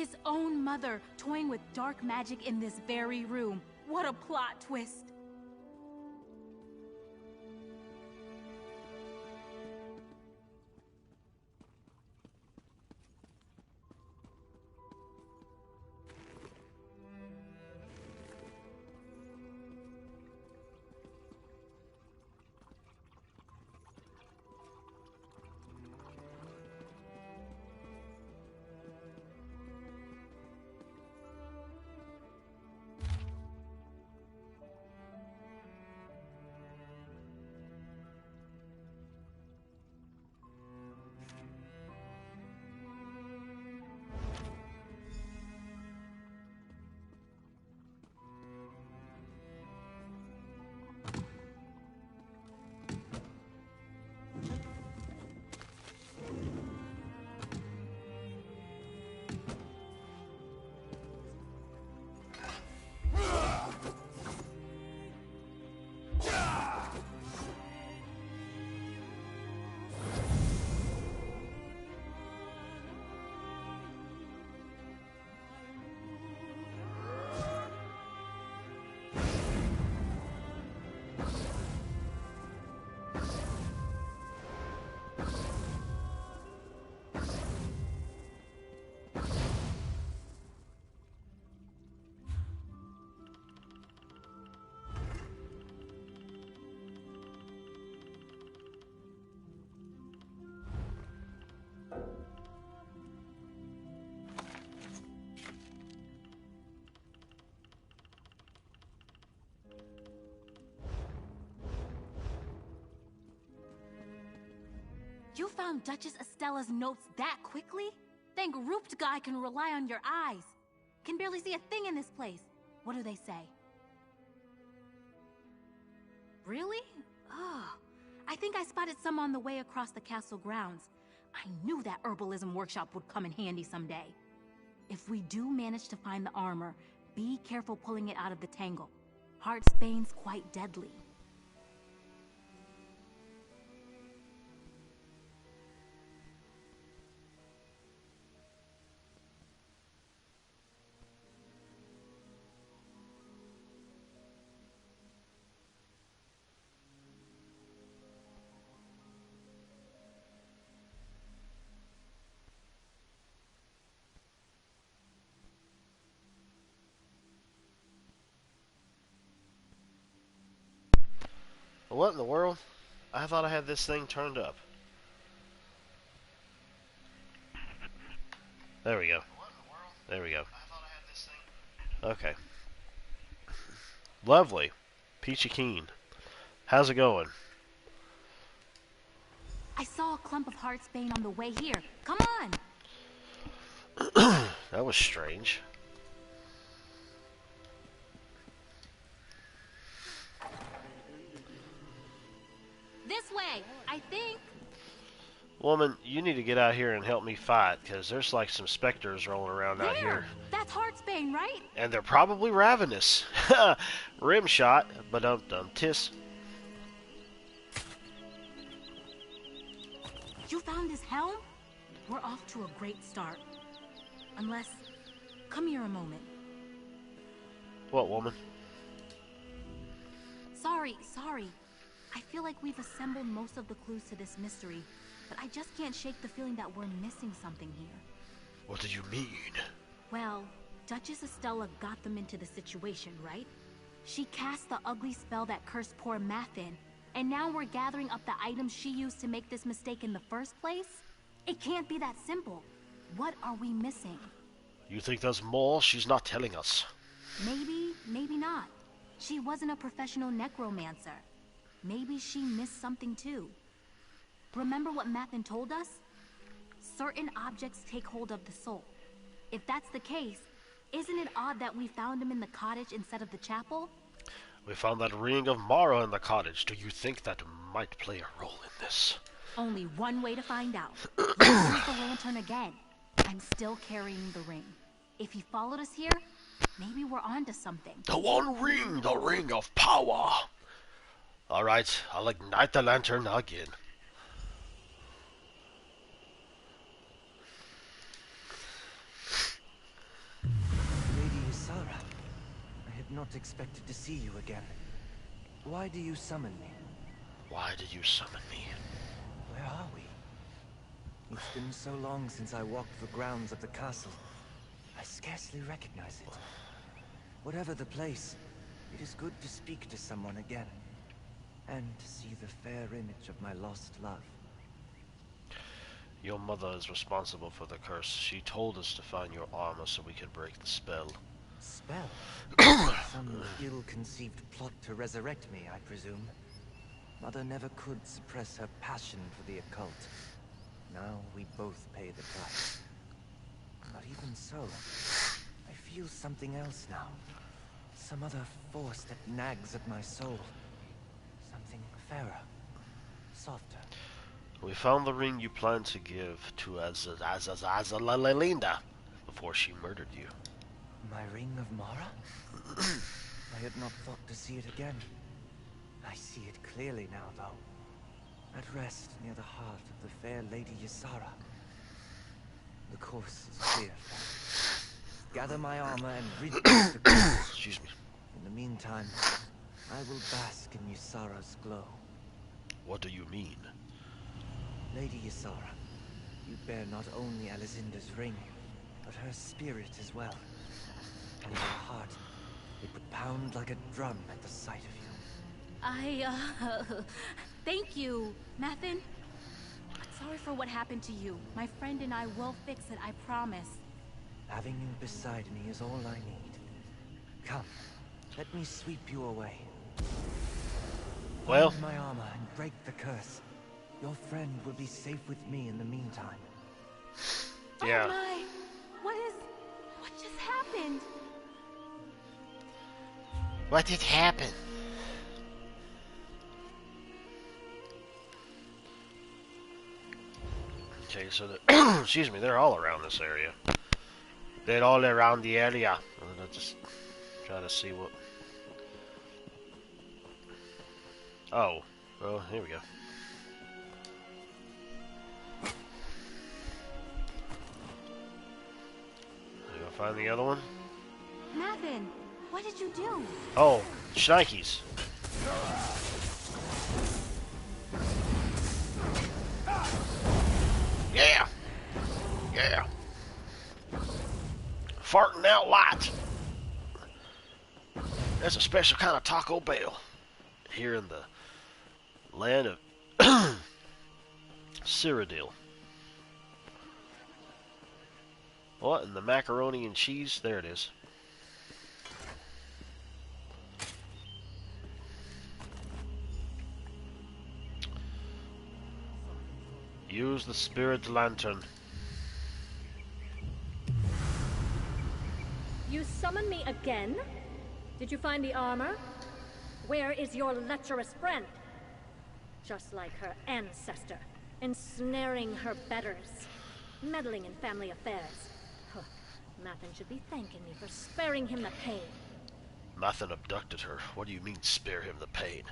His own mother toying with dark magic in this very room. What a plot twist. You found Duchess Estella's notes that quickly? Thank Rooped Guy can rely on your eyes. Can barely see a thing in this place. What do they say? Really? Oh, I think I spotted some on the way across the castle grounds. I knew that herbalism workshop would come in handy someday. If we do manage to find the armor, be careful pulling it out of the tangle. Heartsbane's quite deadly. What in the world? I thought I had this thing turned up. There we go. There we go. Okay. Lovely. Peachy Keen. How's it going? I saw a clump of Heartsbane on the way here. Come on! That was strange. This way, I think. Woman, you need to get out here and help me fight, because there's like some specters rolling around out here. That's Heartsbane, right? And they're probably ravenous. Rim shot, but tis. You found his helm? We're off to a great start. Unless... Come here a moment. What, woman? Sorry. I feel like we've assembled most of the clues to this mystery, but I just can't shake the feeling that we're missing something here. What do you mean? Well, Duchess Estella got them into the situation, right? She cast the ugly spell that cursed poor Mathin, and now we're gathering up the items she used to make this mistake in the first place? It can't be that simple. What are we missing? You think there's more she's not telling us? Maybe, maybe not. She wasn't a professional necromancer. Maybe she missed something too. Remember what Mathin told us? Certain objects take hold of the soul. If that's the case, isn't it odd that we found him in the cottage instead of the chapel? We found that ring of Mara in the cottage. Do you think that might play a role in this? Only one way to find out. Let's use the lantern again. I'm still carrying the ring. If he followed us here, maybe we're onto something. The one ring, the ring of power. Alright, I'll ignite the lantern again. not expected to see you again. Why do you summon me? Why did you summon me? Where are we? It's been so long since I walked the grounds of the castle. I scarcely recognize it. Whatever the place, it is good to speak to someone again. And to see the fair image of my lost love. Your mother is responsible for the curse. She told us to find your armor so we could break the spell. Spell? Some ill-conceived plot to resurrect me, I presume. Mother never could suppress her passion for the occult. Now we both pay the price. But even so, I feel something else now. Some other force that nags at my soul. Something fairer, softer. We found the ring you planned to give to Azalalinda before she murdered you. My ring of Mara? I had not thought to see it again. I see it clearly now, though. At rest near the heart of the fair Lady Ysara. The course is clear. Gather my armor and rid me of the curse. Excuse me. In the meantime, I will bask in Ysara's glow. What do you mean? Lady Ysara, you bear not only Alizinda's ring, but her spirit as well. And your heart, it would pound like a drum at the sight of you. Thank you, Mathin. Sorry for what happened to you. My friend and I will fix it, I promise. Having you beside me is all I need. Come, let me sweep you away. Well, find my armor and break the curse. Your friend will be safe with me in the meantime. yeah. Oh my! What just happened? What did happen? Okay, so excuse me, they're all around this area. They're all around the area. I'll just try to see what. Oh, well, here we go. You gonna find the other one? Mathin, what did you do? Oh, shnikes. Yeah! Yeah! Farting out light! That's a special kind of Taco Bell. Here in the land of Cyrodiil. What? And the macaroni and cheese? There it is. Use the spirit lantern. You summon me again? Did you find the armor? Where is your lecherous friend? Just like her ancestor, ensnaring her betters, meddling in family affairs. Huh. Mathin should be thanking me for sparing him the pain. Mathin abducted her. What do you mean, spare him the pain?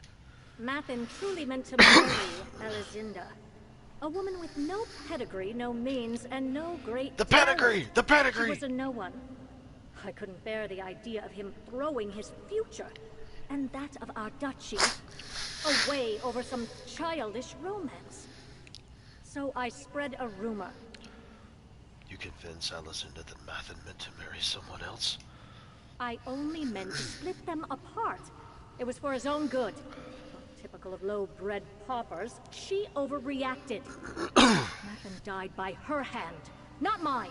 Mathin truly meant to marry Alizinda. A woman with no pedigree, no means, and no great The pedigree! talent. The pedigree! She was a no one. I couldn't bear the idea of him throwing his future, and that of our duchy, away over some childish romance. So I spread a rumor. You convinced Alizinda that Mathin meant to marry someone else? I only meant to split them apart. It was for his own good. Typical of low-bred paupers, she overreacted. Mathin died by her hand, not mine.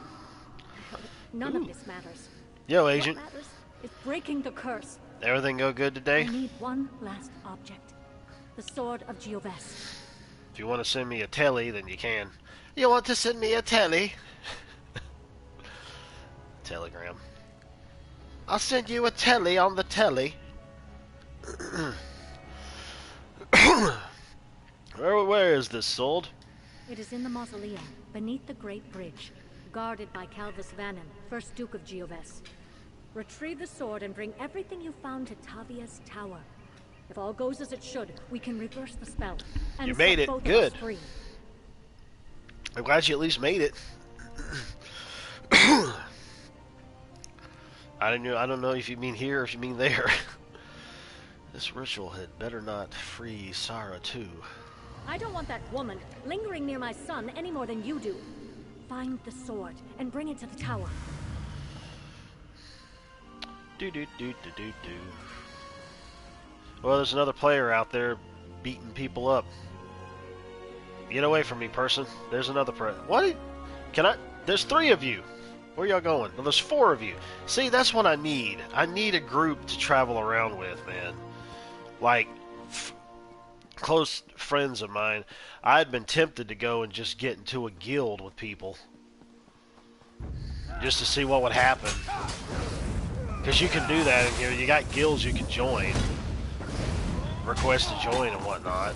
None of this matters. Yo, Agent. What matters is breaking the curse. Everything go good today? I need one last object. The Sword of Geovest. If you want to send me a telly, then you can. You want to send me a telly? Telegram. I'll send you a telly on the telly. Where is this sword? It is in the mausoleum, beneath the Great Bridge, guarded by Calvus Vannon, first Duke of Geovest. Retrieve the sword and bring everything you found to Tavia's tower. If all goes as it should, we can reverse the spell and You made set it. both Good. of us free. I'm glad you at least made it. I don't know if you mean here or if you mean there. This ritual had better not free Sarah too. I don't want that woman lingering near my son any more than you do. Find the sword and bring it to the tower. Do do do do do do. Well, there's another player out there beating people up. Get away from me, person. There's another What? Can I? There's 3 of you. Where y'all going? Well, there's 4 of you. See, that's what I need. I need a group to travel around with, man. Like, close friends of mine. I had been tempted to go and just get into a guild with people. Just to see what would happen. Because you can do that in here. You got guilds you can join. Request to join and whatnot.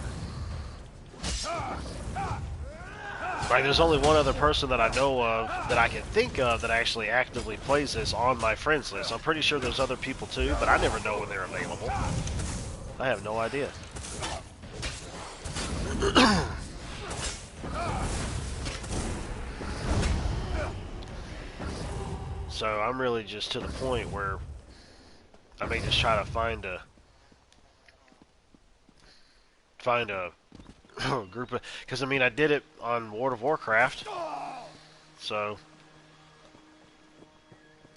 Like, there's only one other person that I know of, that I can think of, that actually actively plays this on my friends list. I'm pretty sure there's other people too, but I never know when they're available. I have no idea. So I'm really just to the point where I may just try to find a group of, because I mean I did it on World of Warcraft, so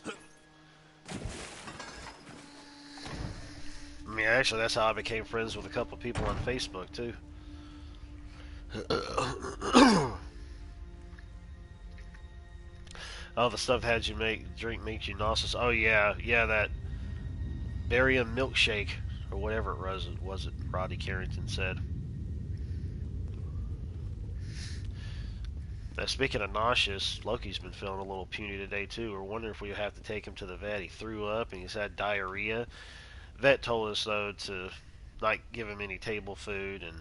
I mean actually that's how I became friends with a couple people on Facebook too. Oh, the stuff had you drink makes you nauseous. Oh yeah, that barium milkshake or whatever it was it Roddy Carrington said. Now, speaking of nauseous, Loki's been feeling a little puny today too. We're wondering if we have to take him to the vet. He threw up and he's had diarrhea. Vet told us though to not give him any table food and,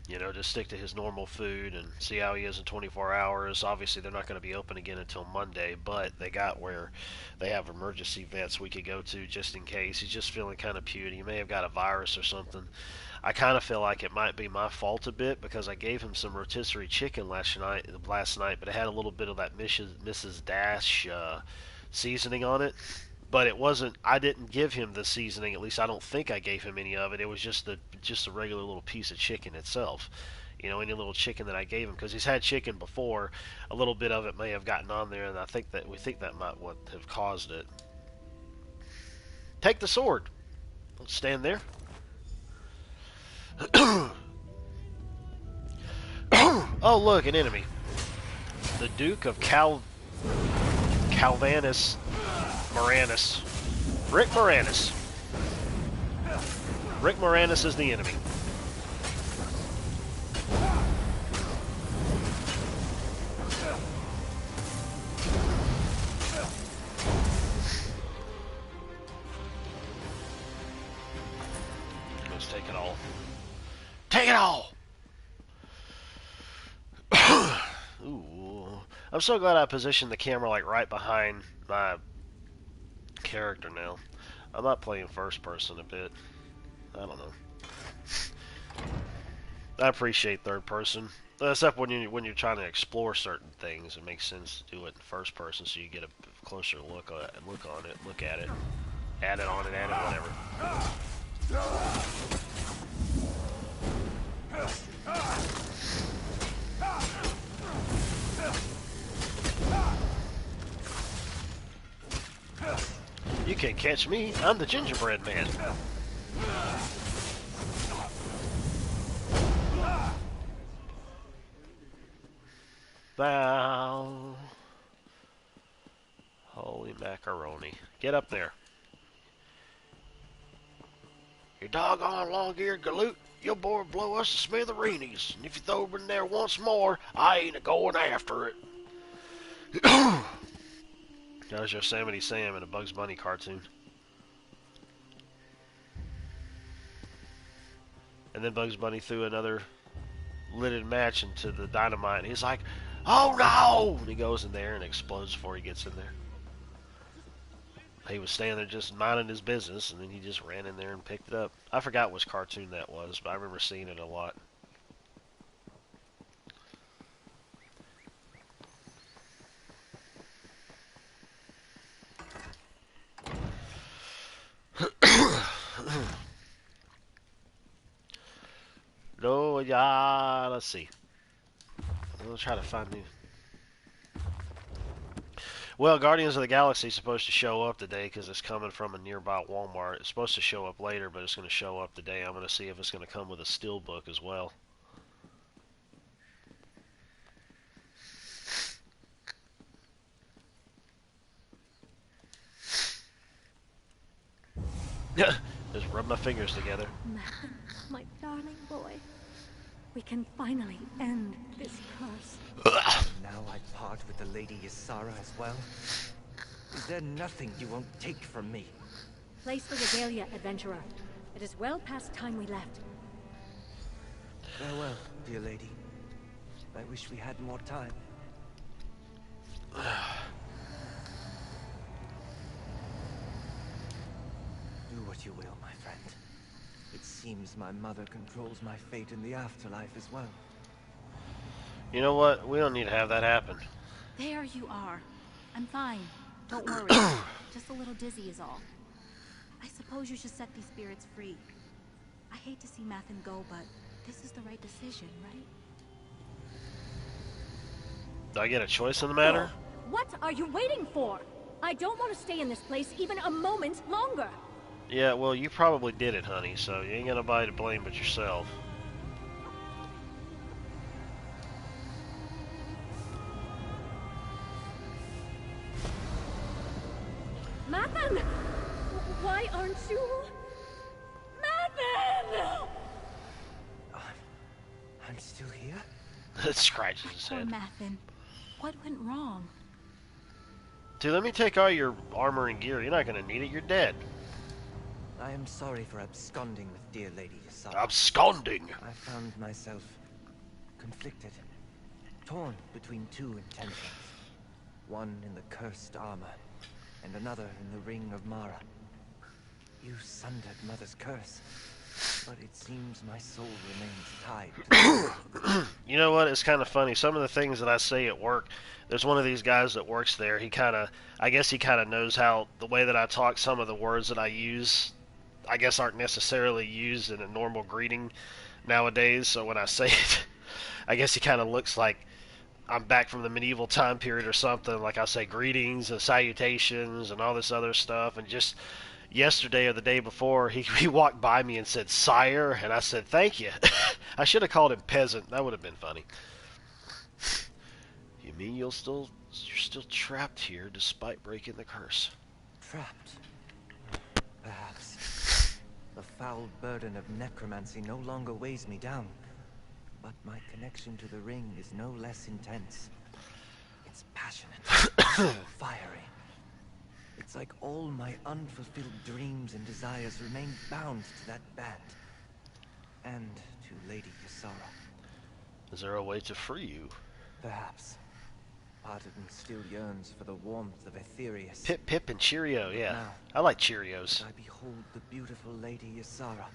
you know, just stick to his normal food and see how he is in 24 hours. Obviously, they're not going to be open again until Monday, but they got where they have emergency vets we could go to just in case. He's just feeling kind of puny. He may have got a virus or something. I kind of feel like it might be my fault a bit because I gave him some rotisserie chicken last night, but it had a little bit of that Mrs. Dash seasoning on it. But it wasn't. I didn't give him the seasoning. At least I don't think I gave him any of it. It was just a regular little piece of chicken itself. You know, any little chicken that I gave him, because he's had chicken before. A little bit of it may have gotten on there, and we think that might have caused it. Take the sword. Don't stand there. Oh, look, an enemy. The Duke of Calvanus Moranis. Rick Moranis. Rick Moranis is the enemy. Let's take it all. Take it all! Ooh. I'm so glad I positioned the camera like right behind my character now. I'm not playing first person a bit. I don't know. I appreciate third person. Except when you're trying to explore certain things, it makes sense to do it in first person so you get a closer look at it, add it on it, add it, whatever. You can't catch me. I'm the gingerbread man. Bow. Holy macaroni. Get up there. You doggone long-eared galoot. Your boy blow us to smithereens. And if you throw it in there once more, I ain't a-going after it. That was Yosemite Sam in a Bugs Bunny cartoon. And then Bugs Bunny threw another lidded match into the dynamite. And he's like, oh no! And he goes in there and explodes before he gets in there. He was standing there just minding his business, and then he just ran in there and picked it up. I forgot which cartoon that was, but I remember seeing it a lot. let's see. We'll try to find new. Well, Guardians of the Galaxy is supposed to show up today because it's coming from a nearby Walmart. It's supposed to show up later, but it's going to show up today. I'm going to see if it's going to come with a steelbook as well. Just rub my fingers together. Mathen, my darling boy. We can finally end this curse. Now I part with the Lady Ysara as well? Is there nothing you won't take from me? Place for regalia, adventurer. It is well past time we left. Farewell, dear lady. I wish we had more time. Do what you will, my friend. It seems my mother controls my fate in the afterlife as well. You know what? We don't need to have that happen. There you are. I'm fine. Don't worry. Just a little dizzy is all. I suppose you should set these spirits free. I hate to see Mathen go, but this is the right decision, right? Do I get a choice in the matter? What are you waiting for? I don't want to stay in this place even a moment longer. Yeah, well, you probably did it, honey, so you ain't got nobody to blame but yourself. Mathen! Why aren't you... Mathen! I'm still here? It scratches his Poor head. Mathen. What went wrong? Dude, let me take all your armor and gear. You're not gonna need it. You're dead. I am sorry for absconding with dear Lady Ysara. Absconding! I found myself conflicted, torn between two intentions. One in the cursed armor, and another in the ring of Mara. You sundered Mother's curse, but it seems my soul remains tied to You know what? It's kind of funny. Some of the things that I say at work, there's one of these guys that works there. I guess he kind of knows how, the way that I talk, some of the words that I use, I guess aren't necessarily used in a normal greeting nowadays. So when I say it, I guess he kind of looks like I'm back from the medieval time period or something. Like I say greetings and salutations and all this other stuff. And just yesterday or the day before, he walked by me and said, "Sire," and I said, "Thank you." I should have called him peasant. That would have been funny. You mean you're still trapped here despite breaking the curse? trapped. Perhaps. The foul burden of necromancy no longer weighs me down. But my connection to the ring is no less intense. It's passionate, so fiery. It's like all my unfulfilled dreams and desires remain bound to that band. And to Lady Ysara. Is there a way to free you? Perhaps. Part of me still yearns for the warmth of Aetherius. Pip, Pip, and Cheerio, yeah. Now, I like Cheerios. as I behold the beautiful Lady Ysara,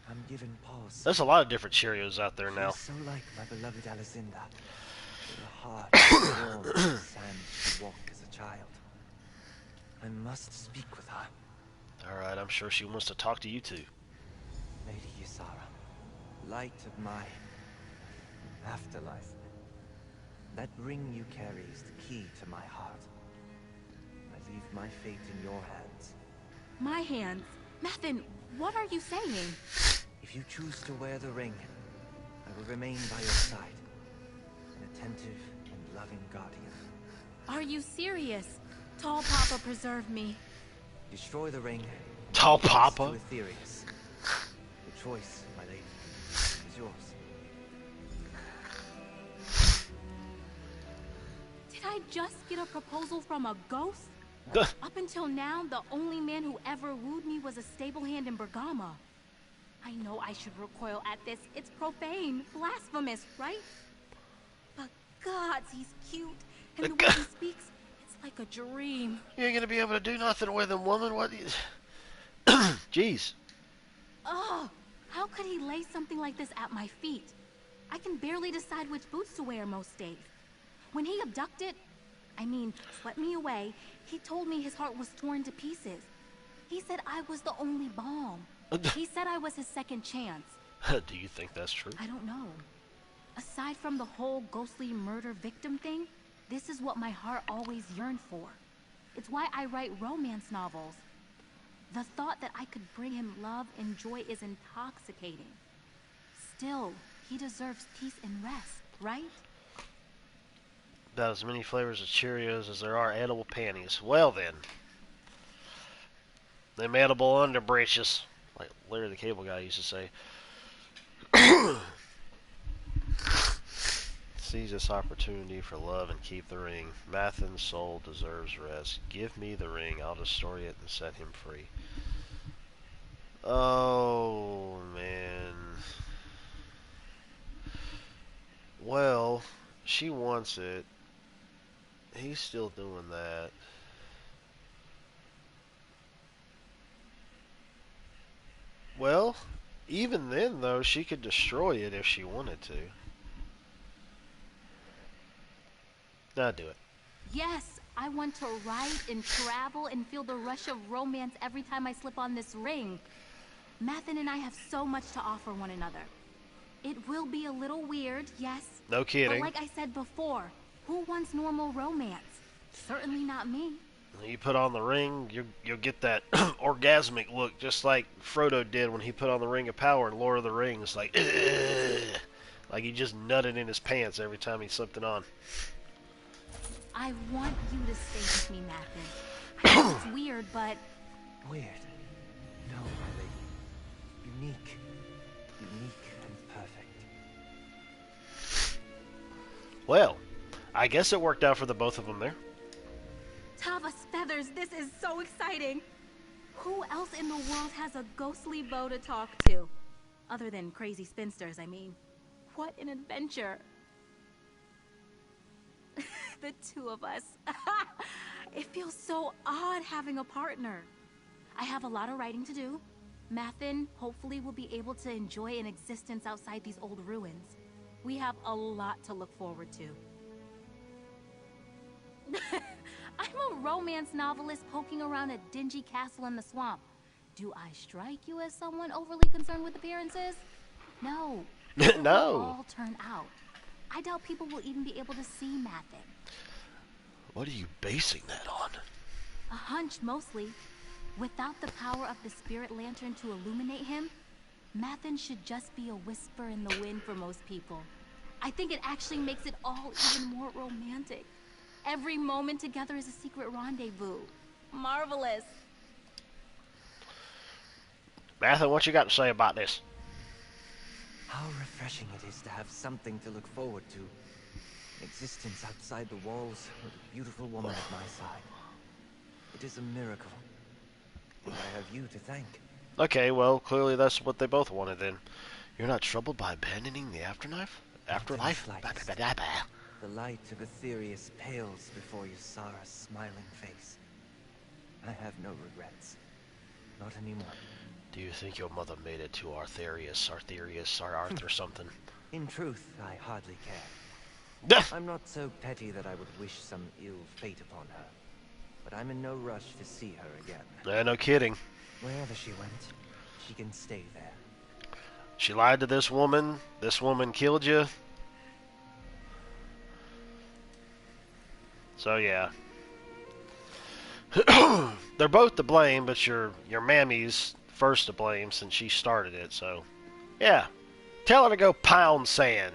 I'm given pause. There's a lot of different Cheerios out there now. She's so like my beloved Alicinda. With a heart as warm as the sand she walked as a child. I must speak with her. Alright, I'm sure she wants to talk to you too. Lady Ysara, light of my afterlife. That ring you carry is the key to my heart. I leave my fate in your hands. My hands? Mathen, what are you saying? If you choose to wear the ring, I will remain by your side. An attentive and loving guardian. Are you serious? Tall Papa, preserve me. Destroy the ring. Tall and Papa? to Aetherius. The choice, my lady, is yours. Did I just get a proposal from a ghost? Up until now, the only man who ever wooed me was a stable hand in Bergama. I know I should recoil at this. It's profane, blasphemous, right? But gods, he's cute. And the way he speaks, it's like a dream. You ain't gonna be able to do nothing with him, woman. What? Jeez. Oh, how could he lay something like this at my feet? I can barely decide which boots to wear most days. When he swept me away, he told me his heart was torn to pieces. He said I was the only balm. He said I was his second chance. Do you think that's true? I don't know. Aside from the whole ghostly murder victim thing, this is what my heart always yearned for. It's why I write romance novels. The thought that I could bring him love and joy is intoxicating. Still, he deserves peace and rest, right? About as many flavors of Cheerios as there are edible panties. Well then. Them edible underbreeches. Like Larry the Cable Guy used to say. Seize this opportunity for love and keep the ring. Mathen's soul deserves rest. Give me the ring. I'll destroy it and set him free. Oh, man. Well, she wants it. He's still doing that. Well, even then, though, she could destroy it if she wanted to. Now do it. Yes, I want to write and travel and feel the rush of romance every time I slip on this ring. Mathen and I have so much to offer one another. It will be a little weird, yes. No kidding. But like I said before, who wants normal romance? Certainly not me. You put on the ring, you'll get that orgasmic look, just like Frodo did when he put on the Ring of Power in Lord of the Rings. Like, ugh, like he just nutted in his pants every time he slipped it on. I want you to stay with me, Mathen. I know it's weird, but... Weird? No, my lady. Unique. Unique and perfect. Well, I guess it worked out for the both of them there. Tava's feathers, this is so exciting! Who else in the world has a ghostly bow to talk to? Other than crazy spinsters, I mean. What an adventure! The two of us. It feels so odd having a partner. I have a lot of writing to do. Mathen hopefully will be able to enjoy an existence outside these old ruins. We have a lot to look forward to. I'm a romance novelist poking around a dingy castle in the swamp. Do I strike you as someone overly concerned with appearances? No. It will all turn out. I doubt people will even be able to see Mathen. What are you basing that on? A hunch, mostly. Without the power of the spirit lantern to illuminate him, Mathen should just be a whisper in the wind for most people. I think it actually makes it all even more romantic. Every moment together is a secret rendezvous. Marvelous. Mathen, what you got to say about this? How refreshing it is to have something to look forward to. Existence outside the walls with a beautiful woman at my side. It is a miracle. And I have you to thank. Okay, well, clearly that's what they both wanted then. You're not troubled by abandoning the afterlife? Afterlife? The light of Aetherius pales before Ysara's smiling face. I have no regrets. Not anymore. Do you think your mother made it to Arthurius, or something? In truth, I hardly care. I'm not so petty that I would wish some ill fate upon her. But I'm in no rush to see her again. No kidding. Wherever she went, she can stay there. She lied to this woman. This woman killed you. So yeah. They're both to blame, but your mammy's first to blame since she started it, so yeah. Tell her to go pound sand.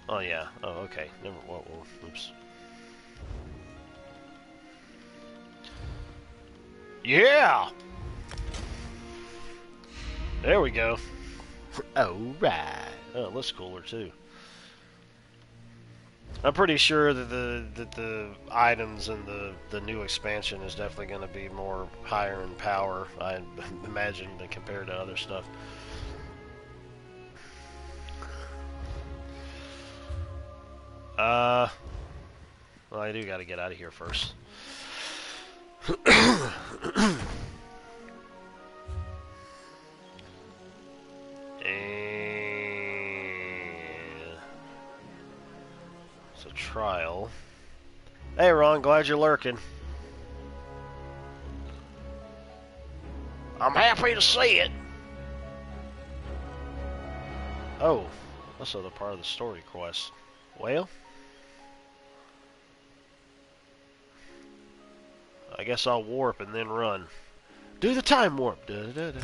Oh yeah. Oh okay. Never. Whoa, oops. Yeah. There we go. All right. Oh, it looks cooler too. I'm pretty sure that the items in the new expansion is definitely going to be more higher in power, I imagine, than compared to other stuff. Well, I do got to get out of here first. It's a trial. Hey, Ron, glad you're lurking. I'm happy to see it. Oh, that's another part of the story quest. Well, I guess I'll warp and then run. Do the time warp. Da, da, da.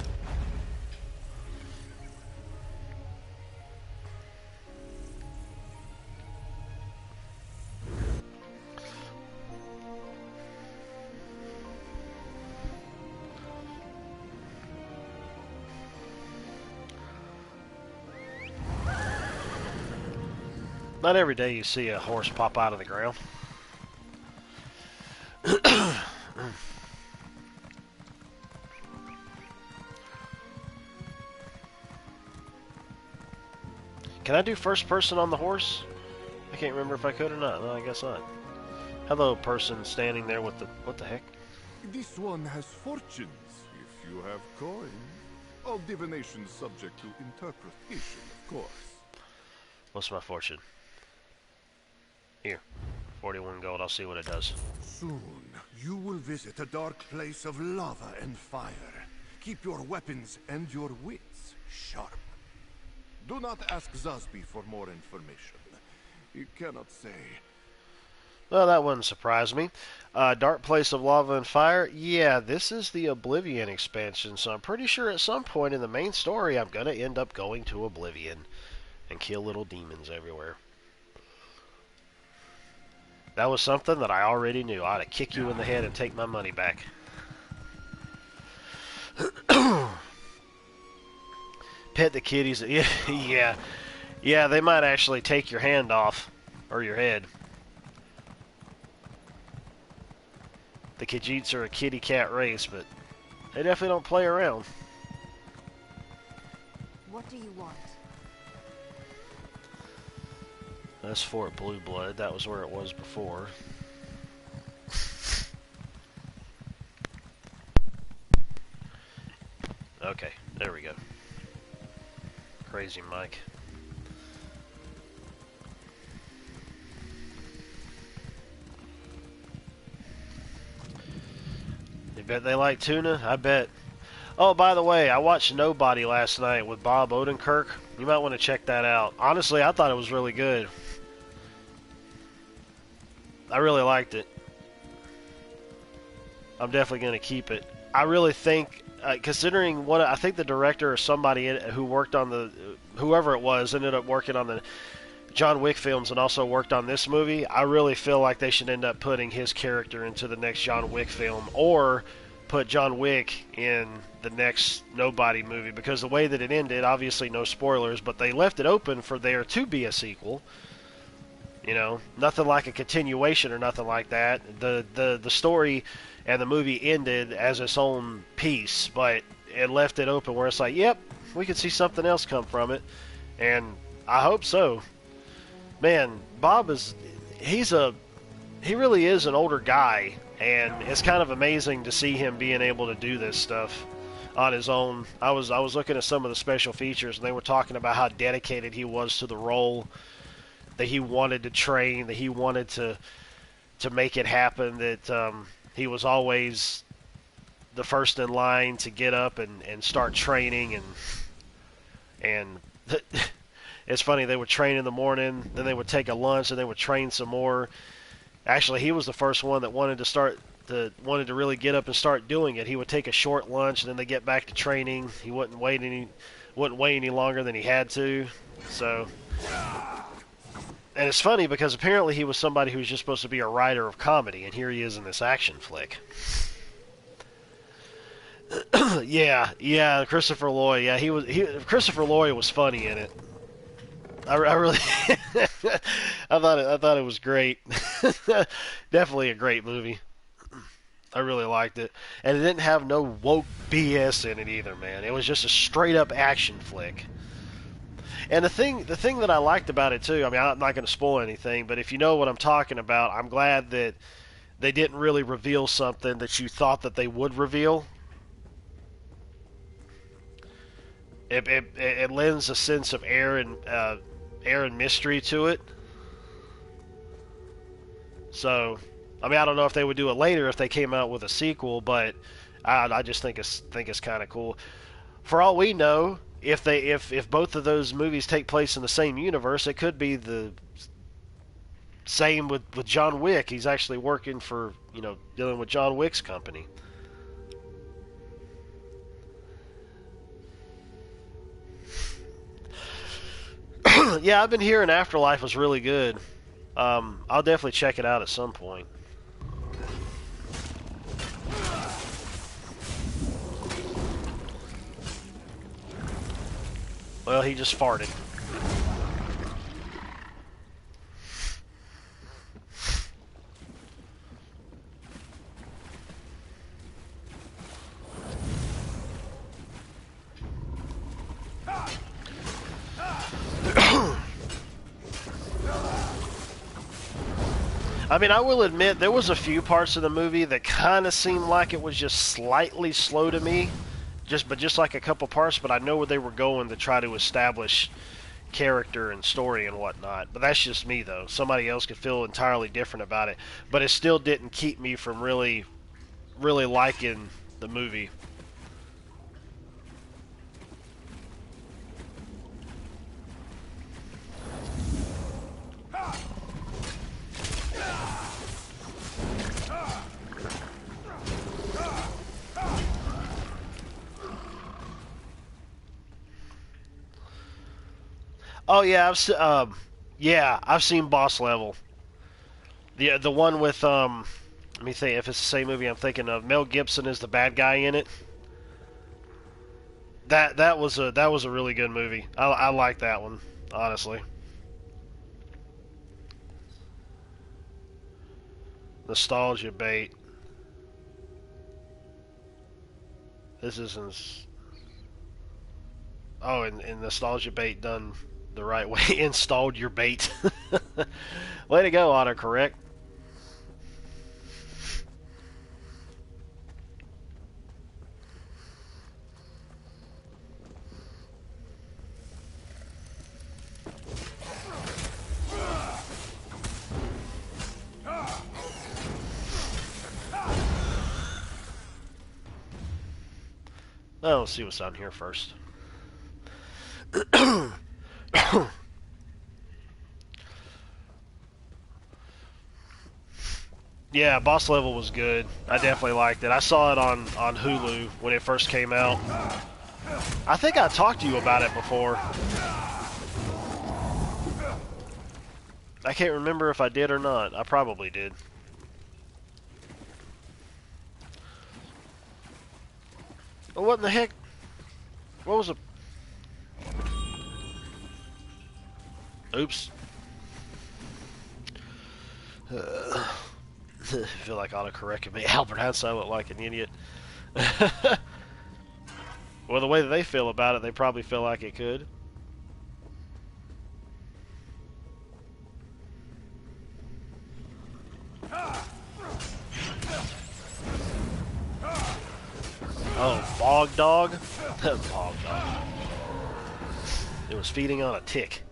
Not every day you see a horse pop out of the ground. Can I do first person on the horse? I can't remember if I could or not. No, I guess not. Hello, person standing there with the... What the heck? This one has fortunes, if you have coin. All divination subject to interpretation, of course. What's my fortune? Here. 41 gold. I'll see what it does. Soon, you will visit a dark place of lava and fire. Keep your weapons and your wits sharp. Do not ask Zasby for more information. He cannot say. Well, that wouldn't surprise me. Dark Place of Lava and Fire. Yeah, this is the Oblivion expansion, so I'm pretty sure at some point in the main story I'm going to end up going to Oblivion and kill little demons everywhere. That was something that I already knew. I ought to kick you in the head and take my money back. Pet the kitties. Yeah, they might actually take your hand off. Or your head. The Khajiits are a kitty cat race, but they definitely don't play around. What do you want? That's Fort Blue Blood. That was where it was before. Okay, there we go. Crazy Mike. You bet they like tuna? I bet. Oh, by the way, I watched Nobody last night with Bob Odenkirk. You might want to check that out. Honestly, I thought it was really good. I really liked it. I'm definitely going to keep it. I really think, considering what I think the director or somebody who worked on the, whoever it was, ended up working on the John Wick films and also worked on this movie, I really feel like they should end up putting his character into the next John Wick film, or put John Wick in the next Nobody movie, because the way that it ended, obviously no spoilers, but they left it open for there to be a sequel. You know, nothing like a continuation or nothing like that. The story and the movie ended as its own piece, but it left it open where it's like, yep, we could see something else come from it, and I hope so. Man, Bob he really is an older guy, and it's kind of amazing to see him being able to do this stuff on his own. I was looking at some of the special features, and they were talking about how dedicated he was to the role, that he wanted to train, that he wanted to make it happen, that he was always the first in line to get up and start training, and it's funny, they would train in the morning, then they would take a lunch, and they would train some more. Actually, he was the first one that wanted to really get up and start doing it. He would take a short lunch, and then they get back to training. He wouldn't wait any longer than he had to. So, and it's funny because apparently he was somebody who was just supposed to be a writer of comedy, and here he is in this action flick. yeah, Christopher Lloyd. Yeah, Christopher Lloyd was funny in it. I really, I thought it was great. Definitely a great movie. I really liked it, and it didn't have no woke BS in it either, man. It was just a straight up action flick. And the thing that I liked about it too, I mean, I'm not going to spoil anything, but if you know what I'm talking about, I'm glad that they didn't really reveal something that you thought that they would reveal. It lends a sense of air and mystery to it. So, I mean, I don't know if they would do it later if they came out with a sequel, but I just think it's kind of cool. For all we know, if both of those movies take place in the same universe, it could be the same with John Wick. He's actually working for, dealing with John Wick's company. Yeah, I've been hearing Afterlife was really good. I'll definitely check it out at some point. Well, he just farted. I mean, I will admit there was a few parts of the movie that kind of seemed like it was just slightly slow to me, just like a couple parts. But I know where they were going to try to establish character and story and whatnot. But that's just me, though. Somebody else could feel entirely different about it. But it still didn't keep me from really liking the movie. Oh yeah, I've seen Boss Level. The one with let me think if it's the same movie I'm thinking of. Mel Gibson is the bad guy in it. That was a really good movie. I like that one, honestly. Nostalgia bait. This isn't. Oh, and nostalgia bait done the right way. Installed your bait. Way to go, autocorrect. Oh, let's see what's down here first. Yeah, Boss Level was good. I definitely liked it. I saw it on Hulu when it first came out. I think I talked to you about it before. I can't remember if I did or not. I probably did. Oh, what in the heck? What was it? Oops. I feel like autocorrecting me. Albert Einstein looked like an idiot. Well, the way that they feel about it, they probably feel like it could. Oh, bog dog? Bog dog. It was feeding on a tick.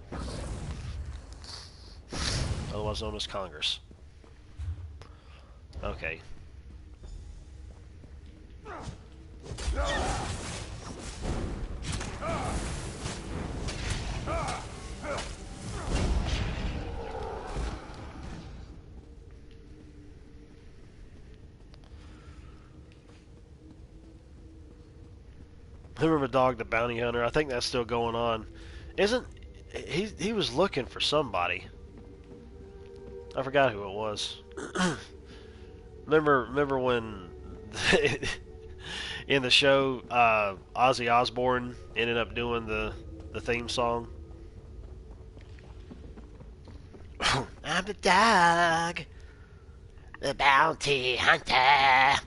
Otherwise known as Congress. Okay. Remember Dog the Bounty Hunter? I think that's still going on. Isn't he was looking for somebody. I forgot who it was. Remember when in the show Ozzy Osbourne ended up doing the theme song? I'm the dog, the bounty hunter.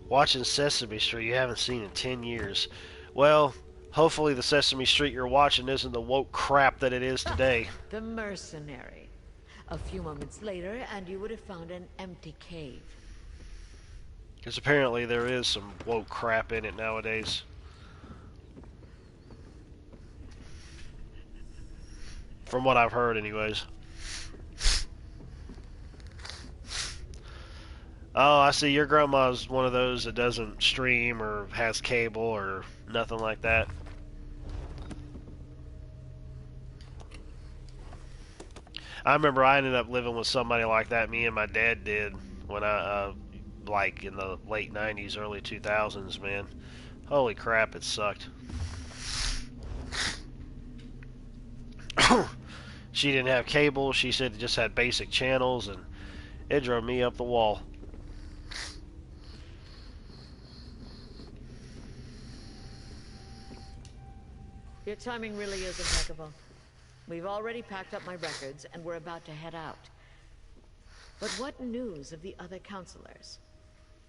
Watching Sesame Street you haven't seen in 10 years. Well, hopefully the Sesame Street you're watching isn't the woke crap that it is today. The mercenary. A few moments later, and you would have found an empty cave. Because apparently there is some woke crap in it nowadays. From what I've heard, anyways. Oh, I see. Your grandma's one of those that doesn't stream or has cable or nothing like that. I remember I ended up living with somebody like that. Me and my dad did when I, like in the late 90s, early 2000s, man. Holy crap, it sucked. She didn't have cable. She said it just had basic channels, and it drove me up the wall. Your timing really is impeccable. We've already packed up my records, and we're about to head out. But what news of the other counselors?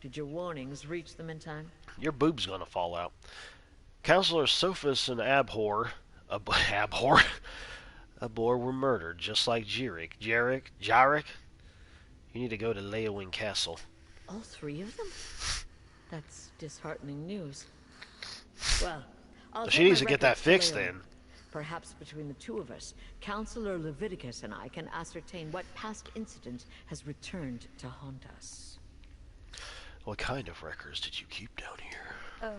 Did your warnings reach them in time? Your boob's gonna fall out. Counselors Sophus and Abhor were murdered, just like Jarek. You need to go to Leowin Castle. All three of them? That's disheartening news. Well, I'll She take needs my to get that records fixed Leowin. then. Perhaps between the two of us, Counselor Leviticus and I can ascertain what past incident has returned to haunt us. What kind of records did you keep down here? Oh,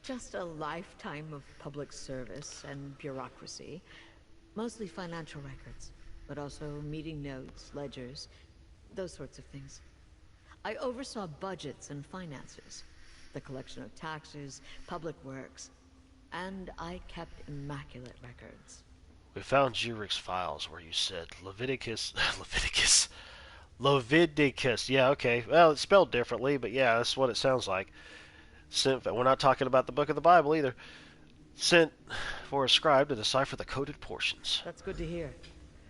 just a lifetime of public service and bureaucracy. Mostly financial records, but also meeting notes, ledgers, those sorts of things. I oversaw budgets and finances, the collection of taxes, public works, and I kept immaculate records. We found Jurik's files where you said Leviticus. Yeah, okay. Well, it's spelled differently, but yeah, that's what it sounds like. We're not talking about the book of the Bible either. Sent for a scribe to decipher the coded portions. That's good to hear.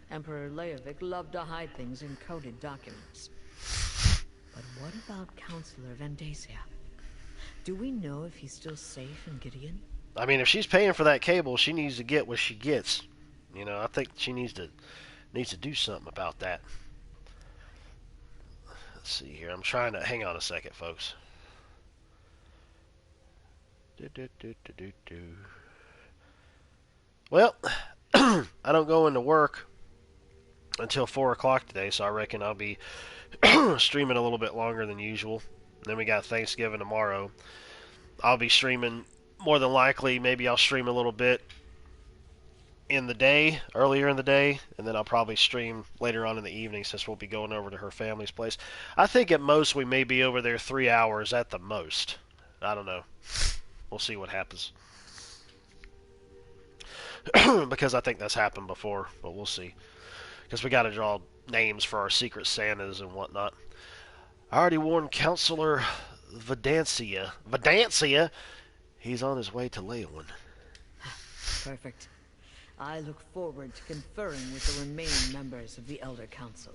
Emperor Leovic loved to hide things in coded documents. But what about Counselor Vendacia? Do we know if he's still safe in Gideon? I mean, if she's paying for that cable, she needs to get what she gets. You know, I think she needs to do something about that. Let's see here. I'm trying to hang on a second, folks. Well, I don't go into work until 4 o'clock today, so I reckon I'll be streaming a little bit longer than usual. Then we got Thanksgiving tomorrow. I'll be streaming more than likely. Maybe I'll stream a little bit in the day, earlier in the day, and then I'll probably stream later on in the evening since we'll be going over to her family's place. I think at most we may be over there 3 hours at the most. I don't know. We'll see what happens. Because I think that's happened before, but we'll see. Because we got to draw names for our secret Santas and whatnot. I already warned Counselor Vedancia. He's on his way to Leowin. Perfect. I look forward to conferring with the remaining members of the Elder Council.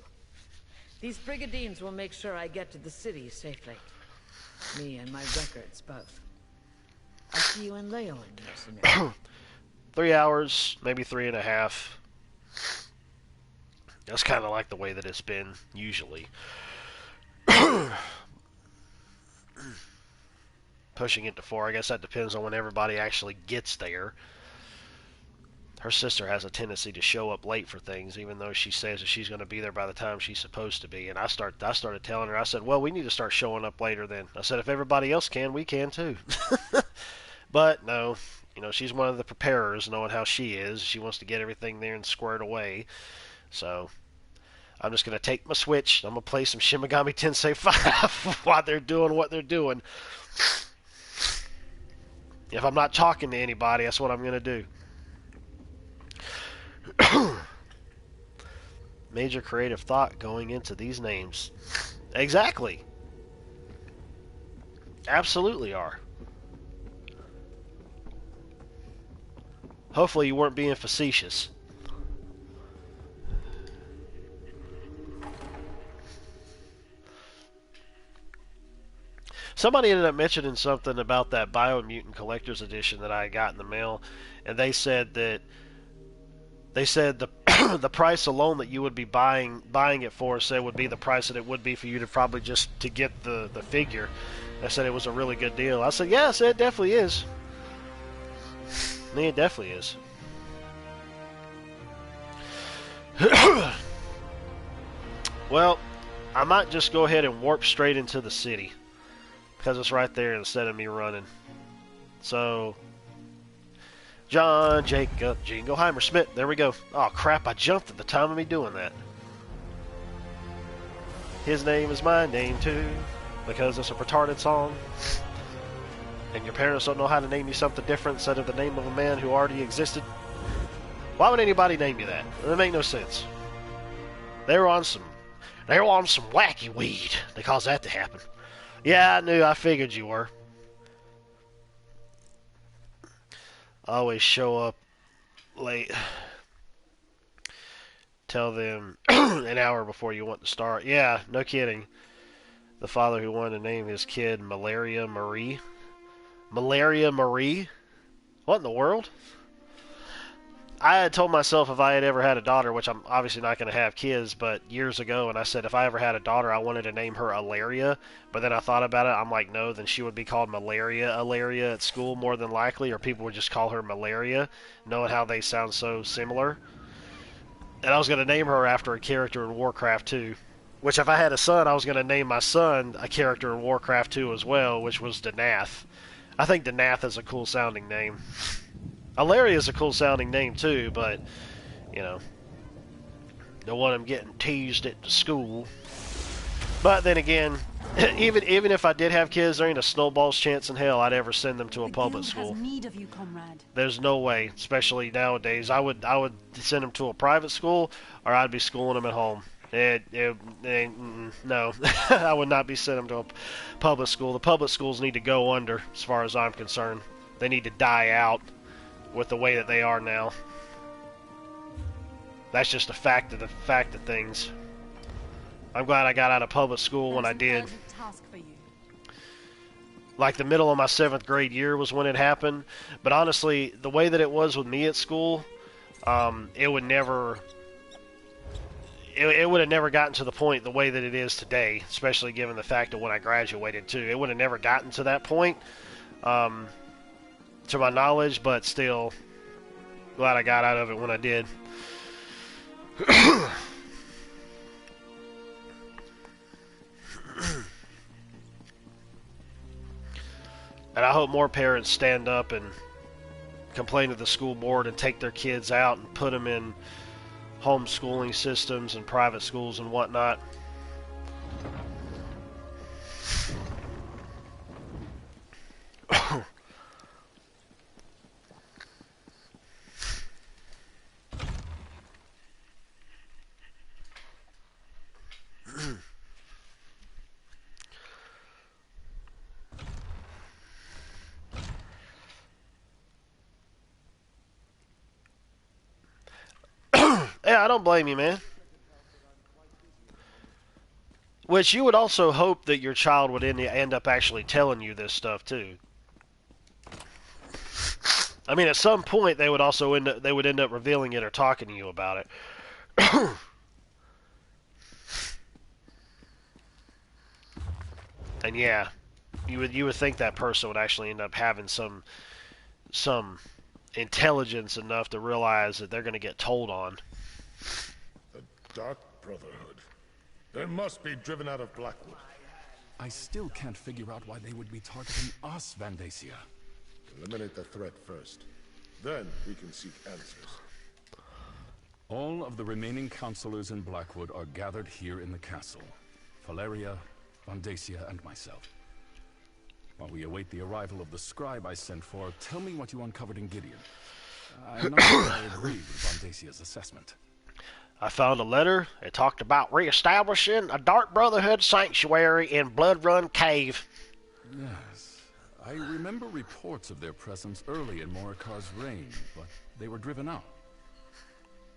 These brigadines will make sure I get to the city safely. Me and my records both. I'll see you in Leowin, mercenary. 3 hours, maybe 3.5. That's kind of like the way that it's been usually. Pushing it to 4. I guess that depends on when everybody actually gets there. Her sister has a tendency to show up late for things, even though she says that she's going to be there by the time she's supposed to be. And I started telling her, I said, well, we need to start showing up later then. I said, if everybody else can, we can too. But no, you know, she's one of the preparers, knowing how she is. She wants to get everything there and squared away. So I'm just going to take my Switch. I'm going to play some Shin Megami Tensei 5 while they're doing what they're doing. If I'm not talking to anybody, that's what I'm going to do. Major creative thought going into these names. Exactly. Absolutely are. Hopefully you weren't being facetious. Somebody ended up mentioning something about that Biomutant Collector's Edition that I got in the mail, and they said the the price alone that you would be buying it for, said, would be the price that it would be for you to probably just to get the figure. I said it was a really good deal. I said, yeah, I said it definitely is. I mean, it definitely is. Well, I might just go ahead and warp straight into the city, because it's right there instead of me running. So, John Jacob Jingleheimer Smith. There we go. Oh crap, I jumped at the time of me doing that. His name is my name too, because it's a retarded song. And your parents don't know how to name you something different instead of the name of a man who already existed. Why would anybody name you that? That make no sense. They were on some wacky weed. They caused that to happen. Yeah, I figured you were. Always show up late. Tell them an hour before you want to start. Yeah, no kidding. The father who wanted to name his kid Malaria Marie. Malaria Marie? What in the world? I had told myself if I had ever had a daughter, which I'm obviously not going to have kids, but years ago, and I said if I ever had a daughter, I wanted to name her Alaria, but then I thought about it, I'm like, no, then she would be called Alaria at school more than likely, or people would just call her Malaria, knowing how they sound so similar. And I was going to name her after a character in Warcraft 2, which if I had a son, I was going to name my son a character in Warcraft 2 as well, which was Danath. I think Danath is a cool sounding name. Alaria is a cool sounding name too, but, don't want him getting teased at the school. But then again, even if I did have kids, there ain't a snowball's chance in hell I'd ever send them to a public school. Has need of you, comrade. There's no way, especially nowadays. I would send them to a private school, or I'd be schooling them at home. No, I would not be sending them to a public school. The public schools need to go under, as far as I'm concerned. They need to die out with the way that they are now. That's just a fact of things. I'm glad I got out of public school when I did. Like the middle of my 7th grade year was when it happened. But honestly, the way that it was with me at school, it would have never gotten to the point the way that it is today, especially given the fact of when I graduated too. It would have never gotten to that point, to my knowledge, but still glad I got out of it when I did. And I hope more parents stand up and complain to the school board and take their kids out and put them in homeschooling systems and private schools and whatnot. Yeah, I don't blame you, man. Which you would also hope that your child would end up actually telling you this stuff too. I mean, at some point they would also end up revealing it or talking to you about it. And yeah, you would think that person would actually end up having some intelligence enough to realize that they're going to get told on. The Dark Brotherhood. They must be driven out of Blackwood. I still can't figure out why they would be targeting us, Vandacia. Eliminate the threat first. Then we can seek answers. All of the remaining counselors in Blackwood are gathered here in the castle. Valeria, Vandacia, and myself. While we await the arrival of the scribe I sent for, tell me what you uncovered in Gideon. I'm not sure I agree with Vandacia's assessment. I found a letter. It talked about reestablishing a Dark Brotherhood sanctuary in Blood Run Cave. Yes. I remember reports of their presence early in Morikar's reign, but they were driven out.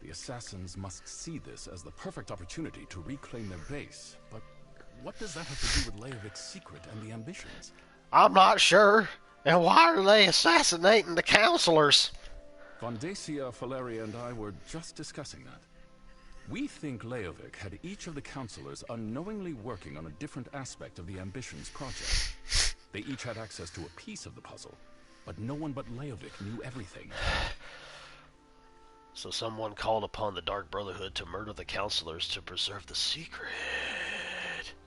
The assassins must see this as the perfect opportunity to reclaim their base. But what does that have to do with Leovic's secret and the ambitions? I'm not sure. And why are they assassinating the counselors? Vandacia, Valeria, and I were just discussing that. We think Leovic had each of the counselors unknowingly working on a different aspect of the Ambitions project. They each had access to a piece of the puzzle, but no one but Leovic knew everything. So someone called upon the Dark Brotherhood to murder the counselors to preserve the secret.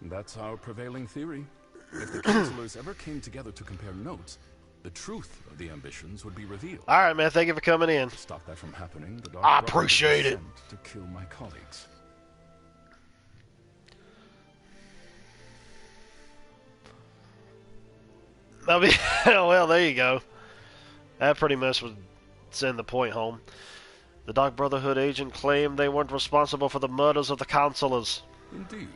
That's our prevailing theory. If the counselors ever came together to compare notes, the truth of the ambitions would be revealed. All right, man. Thank you for coming in. To stop that from happening, the Dark I Brotherhood appreciate was it. sent to kill my colleagues. I mean, well, there you go. That pretty much would send the point home. The Dark Brotherhood agent claimed they weren't responsible for the murders of the counselors. Indeed.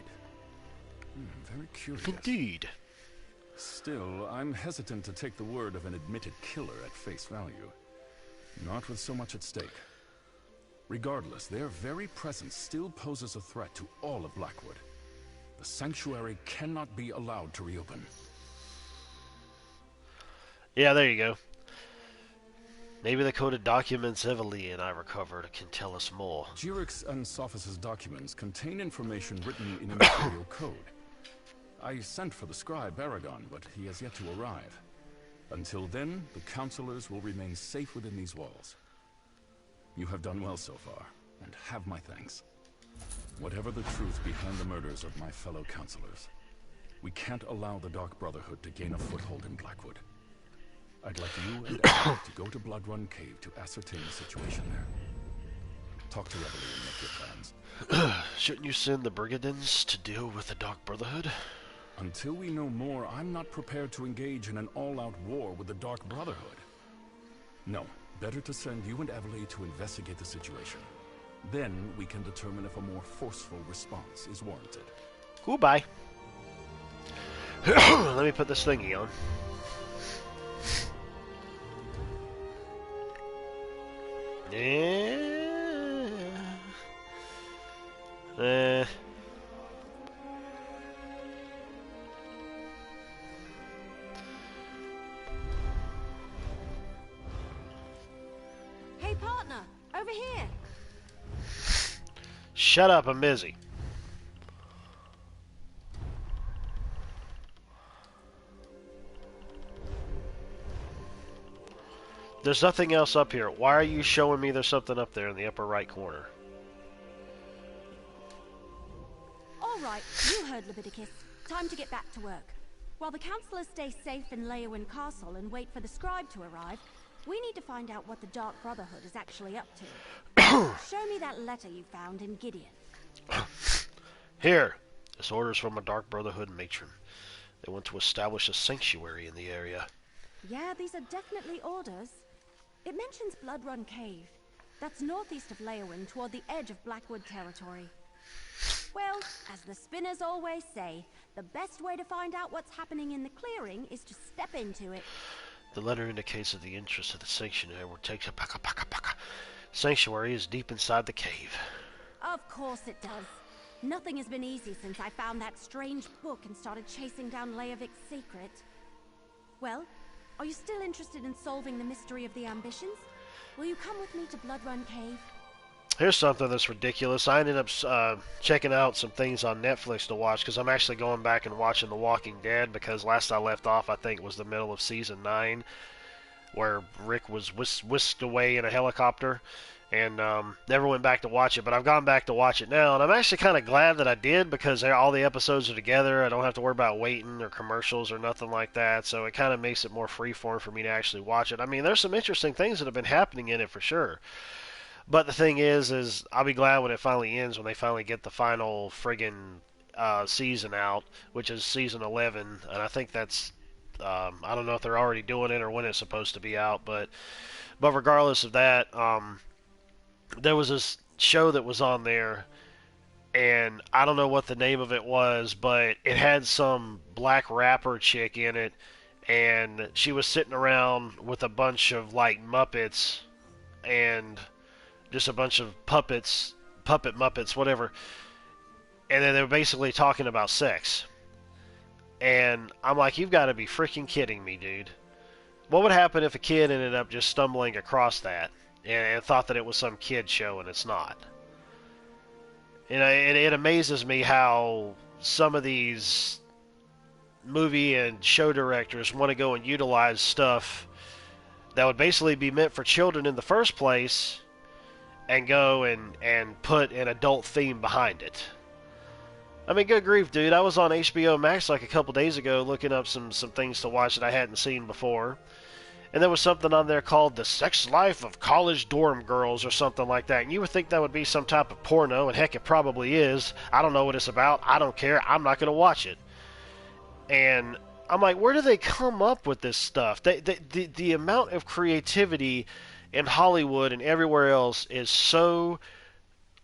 Very curious. Indeed. Still, I'm hesitant to take the word of an admitted killer at face value. Not with so much at stake. Regardless, their very presence still poses a threat to all of Blackwood. The sanctuary cannot be allowed to reopen. Yeah, there you go. Maybe the coded documents Evely and I recovered can tell us more. Jurix and Sophis' documents contain information written in Imperial code. I sent for the scribe Aragon, but he has yet to arrive. Until then, the counselors will remain safe within these walls. You have done well so far, and have my thanks. Whatever the truth behind the murders of my fellow counselors, we can't allow the Dark Brotherhood to gain a foothold in Blackwood. I'd like you and Emily to go to Bloodrun Cave to ascertain the situation there. Talk to Emily and make your plans. Shouldn't you send the Brigadons to deal with the Dark Brotherhood? Until we know more, I'm not prepared to engage in an all-out war with the Dark Brotherhood. No, better to send you and Evely to investigate the situation. Then we can determine if a more forceful response is warranted. Goodbye. Let me put this thingy on. Hey, partner, over here. Shut up, I'm busy. There's nothing else up here. Why are you showing me there's something up there in the upper right corner? All right, you heard Leviticus. Time to get back to work. While the counselors stay safe in Leowyn Castle and wait for the scribe to arrive, we need to find out what the Dark Brotherhood is actually up to. Show me that letter you found in Gideon. Here. This order's from a Dark Brotherhood matron. They want to establish a sanctuary in the area. Yeah, these are definitely orders. It mentions Bloodrun Cave. That's northeast of Leowyn, toward the edge of Blackwood territory. Well, as the spinners always say, the best way to find out what's happening in the clearing is to step into it. The letter indicates that the entrance to the sanctuary will take a sanctuary is deep inside the cave. Of course it does. Nothing has been easy since I found that strange book and started chasing down Leovic's secret. Well, are you still interested in solving the mystery of the ambitions? Will you come with me to Bloodrun Cave? Here's something that's ridiculous. I ended up checking out some things on Netflix to watch because I'm actually going back and watching The Walking Dead because last I left off, I think, was the middle of Season 9 where Rick was whisked away in a helicopter and never went back to watch it. But I've gone back to watch it now, and I'm actually kind of glad that I did because all the episodes are together. I don't have to worry about waiting or commercials or nothing like that, so it kind of makes it more freeform for me to actually watch it. I mean, there's some interesting things that have been happening in it for sure. But the thing is I'll be glad when it finally ends, when they finally get the final friggin' season out, which is season 11, and I think that's, I don't know if they're already doing it or when it's supposed to be out, but regardless of that, there was this show that was on there, and I don't know what the name of it was, but it had some black rapper chick in it, and she was sitting around with a bunch of, like, Muppets, and just a bunch of puppet Muppets, whatever. And then they were basically talking about sex. And I'm like, you've got to be freaking kidding me, dude. What would happen if a kid ended up just stumbling across that and thought that it was some kid show and it's not? And it amazes me how some of these movie and show directors want to go and utilize stuff that would basically be meant for children in the first place and go and put an adult theme behind it. I mean, good grief, dude. I was on HBO Max like a couple days ago looking up some things to watch that I hadn't seen before. And there was something on there called The Sex Life of College Dorm Girls or something like that. And you would think that would be some type of porno, and heck, it probably is. I don't know what it's about. I don't care. I'm not going to watch it. And I'm like, where do they come up with this stuff? The amount of creativity in Hollywood and everywhere else is so,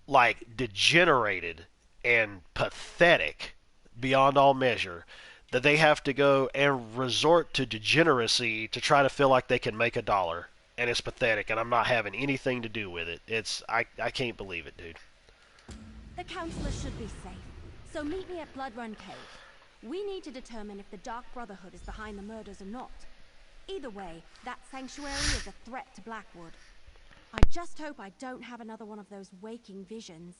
like, degenerated and pathetic beyond all measure that they have to go and resort to degeneracy to try to feel like they can make a dollar. And it's pathetic, and I'm not having anything to do with it. I can't believe it, dude. The counselor should be safe, so meet me at Blood Run Cave. We need to determine if the Dark Brotherhood is behind the murders or not. Either way, that sanctuary is a threat to Blackwood. I just hope I don't have another one of those waking visions.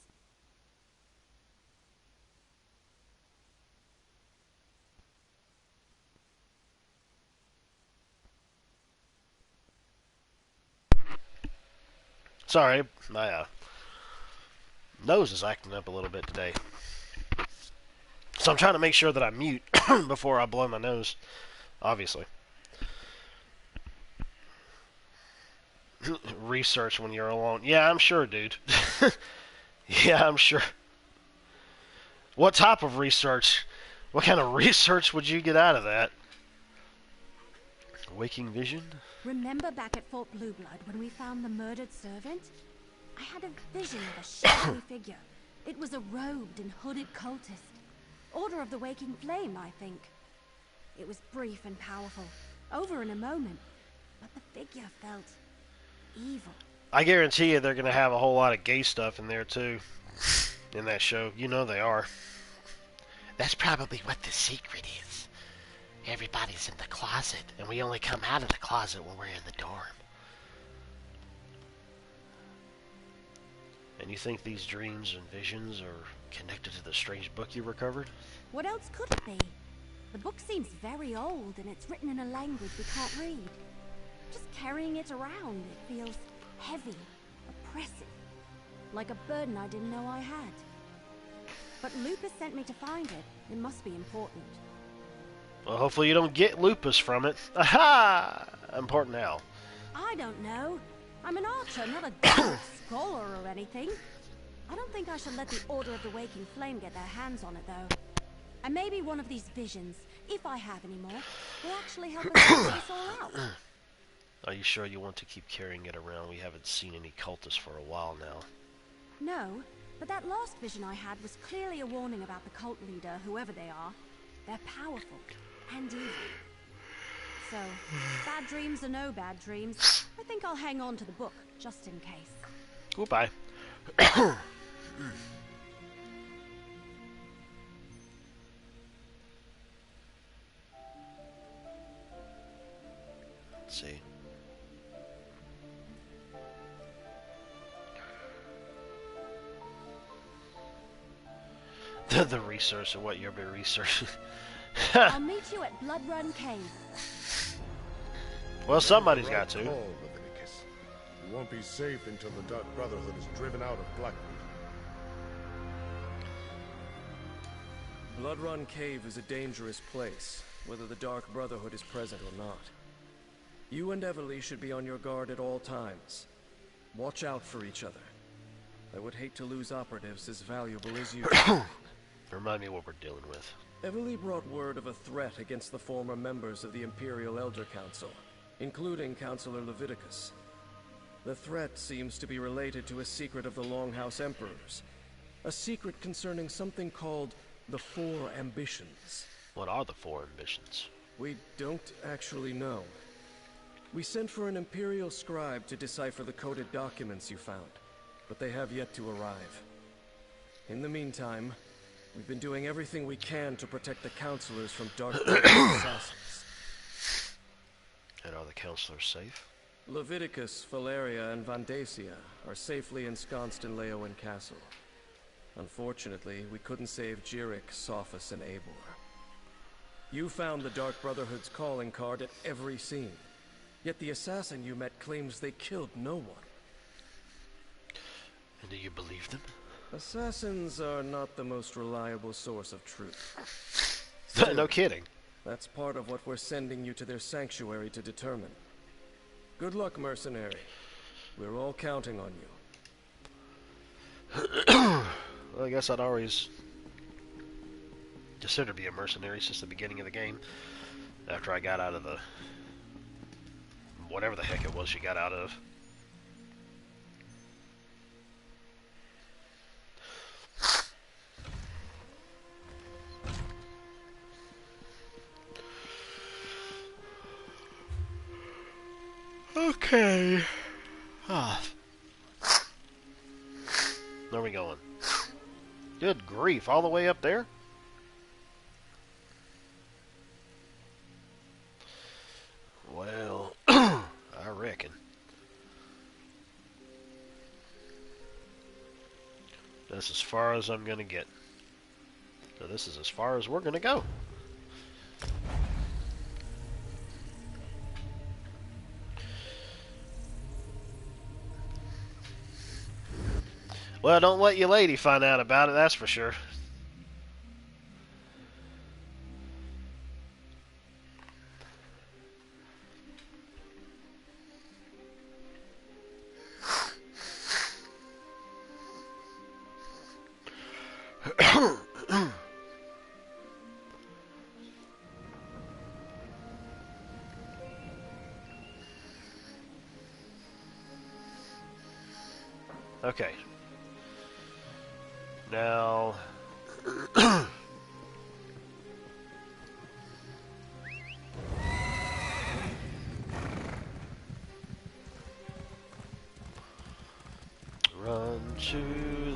Sorry, my nose is acting up a little bit today. So I'm trying to make sure that I mute before I blow my nose, obviously. Research when you're alone. Yeah, I'm sure, dude. Yeah, I'm sure. What type of research? What kind of research would you get out of that? Waking vision? Remember back at Fort Blueblood when we found the murdered servant? I had a vision of a shadowy figure. It was a robed and hooded cultist. Order of the Waking Flame, I think. It was brief and powerful. Over in a moment. But the figure felt evil. I guarantee you they're going to have a whole lot of gay stuff in there, too. In that show. You know they are. That's probably what the secret is. Everybody's in the closet, and we only come out of the closet when we're in the dorm. And you think these dreams and visions are connected to the strange book you recovered? What else could it be? The book seems very old, and it's written in a language we can't read. Just carrying it around, it feels heavy, oppressive, like a burden I didn't know I had. But Lupus sent me to find it. It must be important. Well, hopefully you don't get lupus from it. Aha! Important how? I don't know. I'm an archer, not a dark scholar or anything. I don't think I should let the Order of the Waking Flame get their hands on it, though. And maybe one of these visions, if I have any more, will actually help us figure this all out. Are you sure you want to keep carrying it around? We haven't seen any cultists for a while now. No, but that last vision I had was clearly a warning about the cult leader, whoever they are. They're powerful and evil. So, bad dreams or no bad dreams, I think I'll hang on to the book, just in case. Goodbye. Let's see. The research of what you're being researching. I'll meet you at Blood Run Cave. Well, somebody's got to. Call, Leviticus. You won't be safe until the Dark Brotherhood is driven out of Blackwood. Blood Run Cave is a dangerous place, whether the Dark Brotherhood is present or not. You and Everly should be on your guard at all times. Watch out for each other. I would hate to lose operatives as valuable as you. Remind me what we're dealing with. Everly brought word of a threat against the former members of the Imperial Elder Council, including Councilor Leviticus. The threat seems to be related to a secret of the Longhouse Emperors. A secret concerning something called the Four Ambitions. What are the Four Ambitions? We don't actually know. We sent for an Imperial scribe to decipher the coded documents you found, but they have yet to arrive. In the meantime, we've been doing everything we can to protect the counselors from Dark assassins. And are the counselors safe? Leviticus, Valeria, and Vandacia are safely ensconced in Leowen Castle. Unfortunately, we couldn't save Jirik, Sophus, and Eivor. You found the Dark Brotherhood's calling card at every scene. Yet the assassin you met claims they killed no one. And do you believe them? Assassins are not the most reliable source of truth. Still, No kidding. that's part of what we're sending you to their sanctuary to determine. Good luck, mercenary. We're all counting on you. Well, I guess I'd always considered to be a mercenary since the beginning of the game. After I got out of the... whatever the heck it was you got out of. Okay. Where are we going? Good grief, all the way up there? Well, I reckon. That's as far as I'm gonna get. So this is as far as we're gonna go. Well, don't let your lady find out about it, that's for sure. Okay. Now... Run to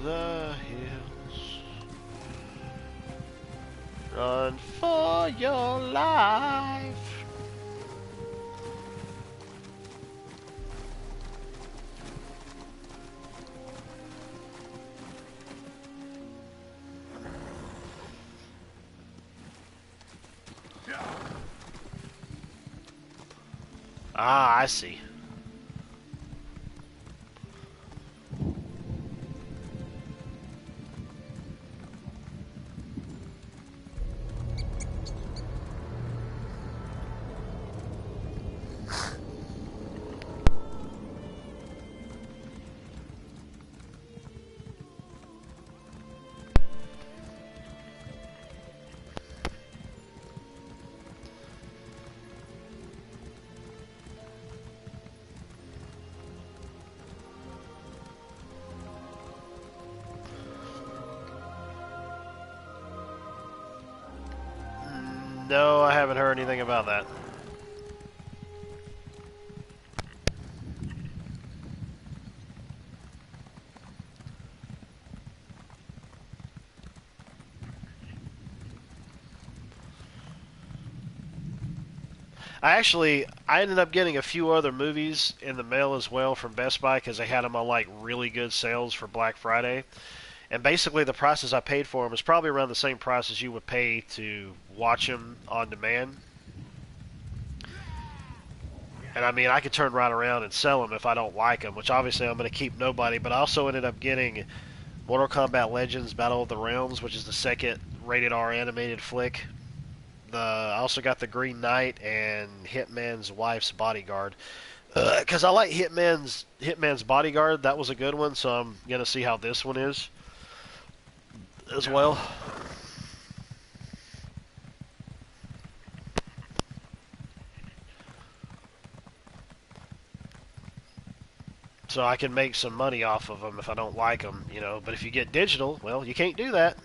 the hills. Run for your life. Ah, I see. No, I haven't heard anything about that. I ended up getting a few other movies in the mail as well from Best Buy because they had them on like really good sales for Black Friday. And basically the prices I paid for them is probably around the same price as you would pay to watch them on demand. And I mean, I could turn right around and sell them if I don't like them, which obviously I'm going to keep nobody. But I also ended up getting Mortal Kombat Legends Battle of the Realms, which is the second rated R animated flick. I also got the Green Knight and Hitman's Wife's Bodyguard. Because I like Hitman's Bodyguard. That was a good one, so I'm going to see how this one is as well. So I can make some money off of them if I don't like them, you know. But if you get digital, well, you can't do that.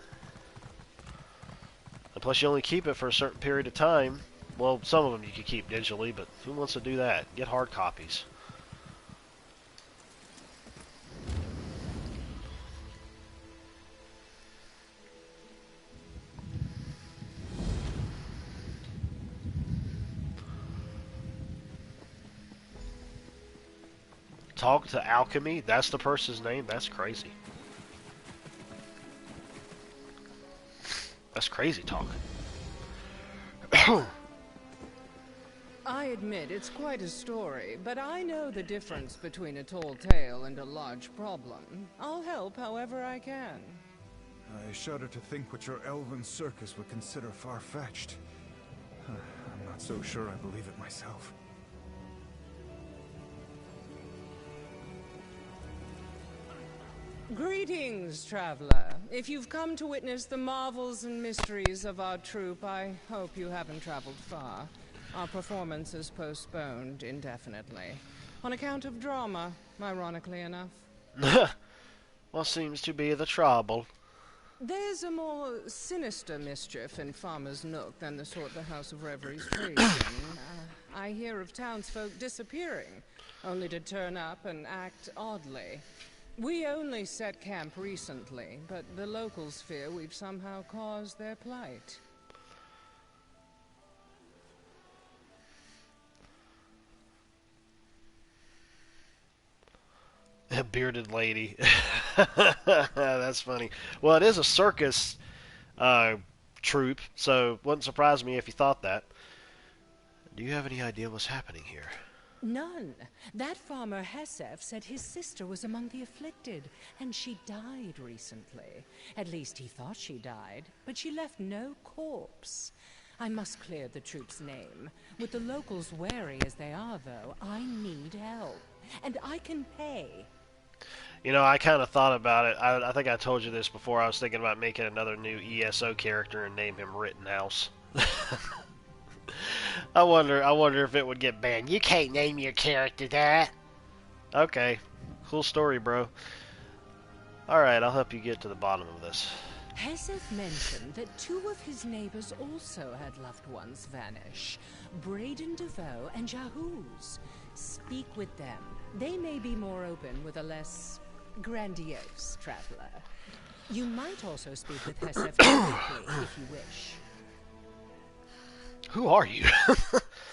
And plus, you only keep it for a certain period of time. Well, some of them you can keep digitally, but who wants to do that? Get hard copies. Talk to Alchemy? That's the person's name? That's crazy. That's crazy talk. I admit it's quite a story, but I know the difference between a tall tale and a large problem. I'll help however I can. I shudder to think what your elven circus would consider far-fetched. I'm not so sure I believe it myself. Greetings, traveler. If you've come to witness the marvels and mysteries of our troupe, I hope you haven't traveled far. Our performance is postponed indefinitely. On account of drama, ironically enough. What seems to be the trouble? There's a more sinister mischief in Farmer's Nook than the sort the House of Reveries trades in. I hear of townsfolk disappearing, only to turn up and act oddly. We only set camp recently, but the locals fear we've somehow caused their plight. A bearded lady. That's funny. Well, it is a circus troupe, so it wouldn't surprise me if you thought that. Do you have any idea what's happening here? None. That farmer Hesef said his sister was among the afflicted, and she died recently. At least he thought she died, but she left no corpse. I must clear the troope's name. With the locals wary as they are, though, I need help. And I can pay. You know, I kind of thought about it. I think I told you this before. I was thinking about making another new ESO character and name him Rittenhouse. I wonder if it would get banned. You can't name your character that. Okay. Cool story, bro. Alright, I'll help you get to the bottom of this. Hesef mentioned that two of his neighbors also had loved ones vanish. Braden DeVoe and Jahuz. Speak with them. They may be more open with a less grandiose traveler. You might also speak with Hesef directly, if you wish. Who are you?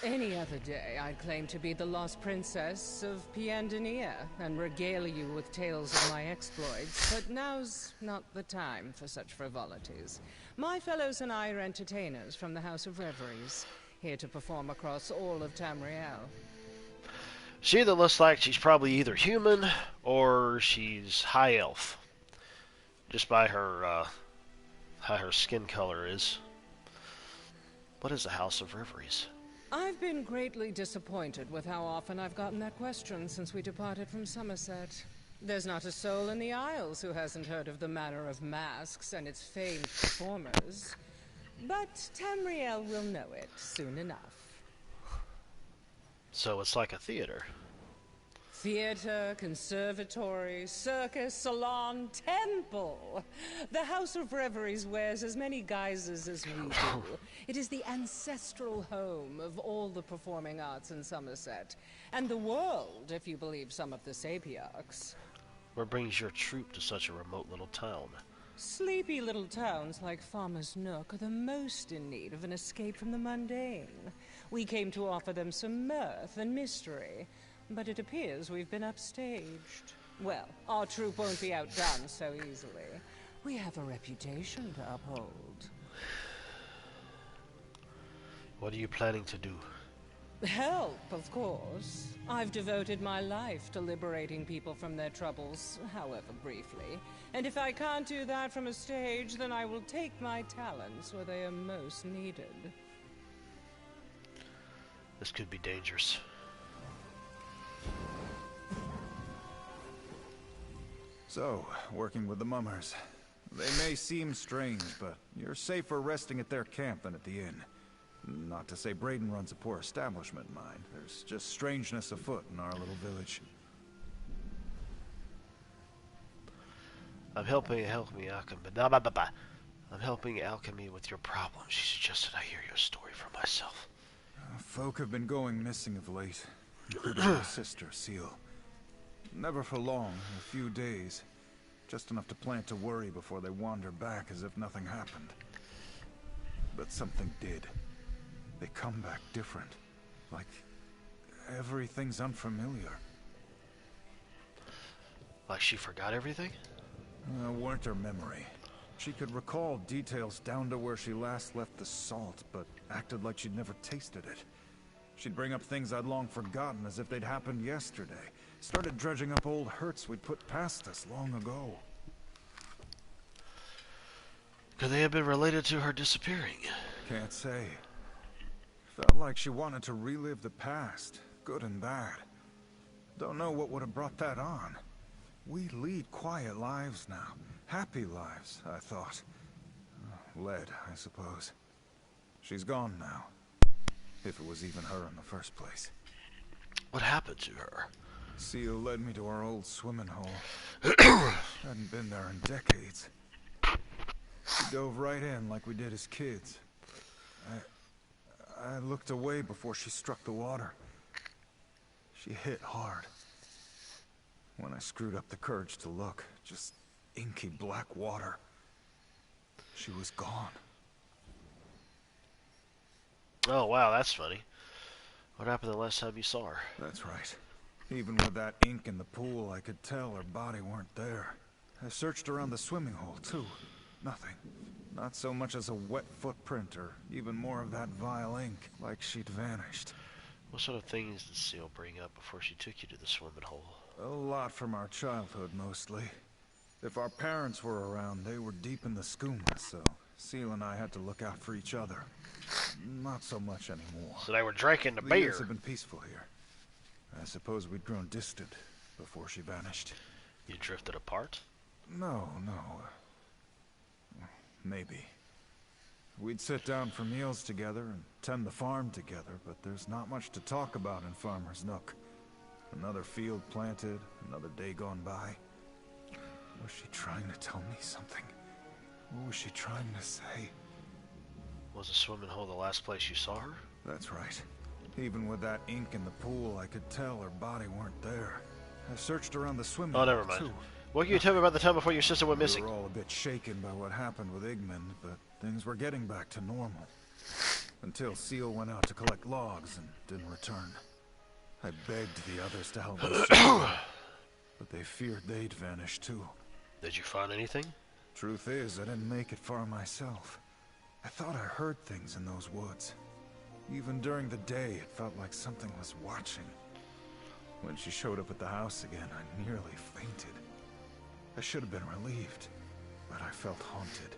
Any other day, I'd claim to be the lost princess of Piandania and regale you with tales of my exploits, but now's not the time for such frivolities. My fellows and I are entertainers from the House of Reveries, here to perform across all of Tamriel. She that looks like she's probably either human or she's high elf. Just by her, how her skin color is. What is the House of Reveries? I've been greatly disappointed with how often I've gotten that question since we departed from Somerset. There's not a soul in the Isles who hasn't heard of the Manor of Masks and its famed performers. But Tamriel will know it soon enough. So it's like a theater. Theater, conservatory, circus, salon, temple. The House of Reveries wears as many guises as we do. It is the ancestral home of all the performing arts in Somerset. And the world, if you believe some of the sapiarchs. What brings your troupe to such a remote little town? Sleepy little towns like Farmer's Nook are the most in need of an escape from the mundane. We came to offer them some mirth and mystery. But it appears we've been upstaged. Well, our troupe won't be outdone so easily. We have a reputation to uphold. What are you planning to do? Help, of course. I've devoted my life to liberating people from their troubles, however briefly. And if I can't do that from a stage, then I will take my talents where they are most needed. This could be dangerous. So, working with the mummers. They may seem strange, but you're safer resting at their camp than at the inn. Not to say Braden runs a poor establishment, mind. There's just strangeness afoot in our little village. I'm helping alchemy. I'm helping alchemy with your problem. She suggested I hear your story for myself. Folk have been going missing of late, including my sister, Seal. Never for long, a few days. Just enough to plant a worry before they wander back as if nothing happened. But something did. They come back different. Like everything's unfamiliar. Like she forgot everything? Weren't her memory. She could recall details down to where she last left the salt, but acted like she'd never tasted it. She'd bring up things I'd long forgotten as if they'd happened yesterday. Started dredging up old hurts we'd put past us long ago. Could they have been related to her disappearing? Can't say. Felt like she wanted to relive the past, good and bad. Don't know what would have brought that on. We lead quiet lives now. Happy lives, I thought. Led, I suppose. She's gone now. If it was even her in the first place. What happened to her? Seal led me to our old swimming hole. Hadn't been there in decades. She dove right in like we did as kids. I looked away before she struck the water. She hit hard. When I screwed up the courage to look, just inky black water. She was gone. Oh, wow, that's funny. What happened the last time you saw her? That's right. Even with that ink in the pool, I could tell her body weren't there. I searched around the swimming hole, too. Nothing. Not so much as a wet footprint, or even more of that vile ink, like she'd vanished. What sort of things did Seal bring up before she took you to the swimming hole? A lot from our childhood, mostly. If our parents were around, they were deep in the skooma, so Seal and I had to look out for each other. Not so much anymore. So they were drinking the The beer. years have been peaceful here. I suppose we'd grown distant before she vanished. You drifted apart? No. Maybe. We'd sit down for meals together and tend the farm together, but there's not much to talk about in Farmer's Nook. Another field planted, another day gone by. Was she trying to tell me something? What was she trying to say? Was the swimming hole the last place you saw her? That's right. Even with that ink in the pool, I could tell her body weren't there. I searched around the swimming hole, never mind. too. What can you tell me about the time before your sister went missing? We were all a bit shaken by what happened with Igmund, but things were getting back to normal. Until Seal went out to collect logs and didn't return. I begged the others to help us, but they feared they'd vanish too. Did you find anything? Truth is, I didn't make it far myself. I thought I heard things in those woods. Even during the day, it felt like something was watching. When she showed up at the house again, I nearly fainted. I should have been relieved, but I felt haunted.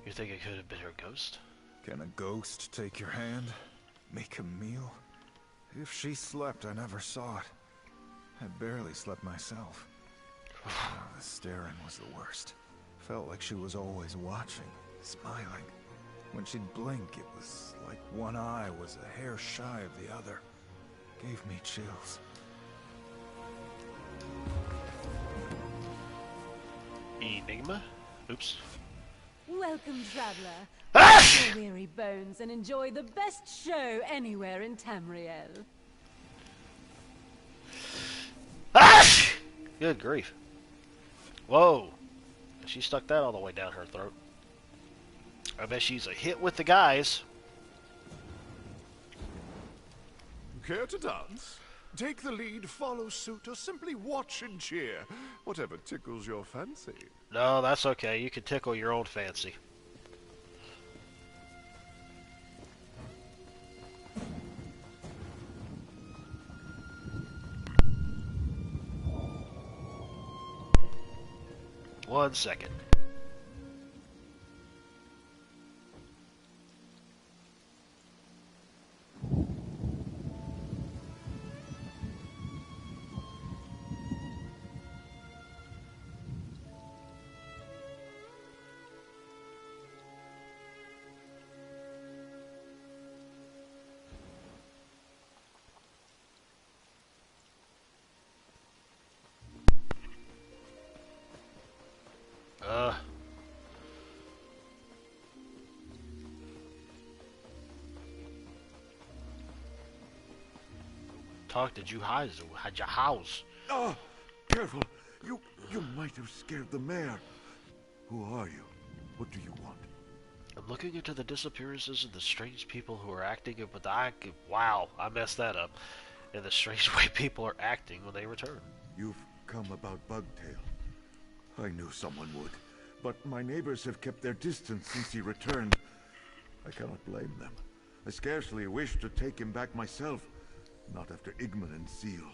You think it could have been her ghost? Can a ghost take your hand? Make a meal? If she slept, I never saw it. I barely slept myself. The staring was the worst. Felt like she was always watching, smiling. When she'd blink, it was like one eye was a hair shy of the other. Gave me chills. Enigma? Oops. Welcome, traveler. Ah! Rest your weary bones and enjoy the best show anywhere in Tamriel. Ah! Good grief. Whoa. She stuck that all the way down her throat. I bet she's a hit with the guys. Care to dance? Take the lead, follow suit, or simply watch and cheer. Whatever tickles your fancy. No, that's okay. You can tickle your own fancy. One second. Talk to Juhaizu at your house. Ah, careful. You might have scared the mayor. Who are you? What do you want? I'm looking into the disappearances of the strange people who are acting, but wow, I messed that up. And the strange way people are acting when they return. You've come about Bugtail. I knew someone would, but my neighbors have kept their distance since he returned. I cannot blame them. I scarcely wished to take him back myself, not after Igman and Seal.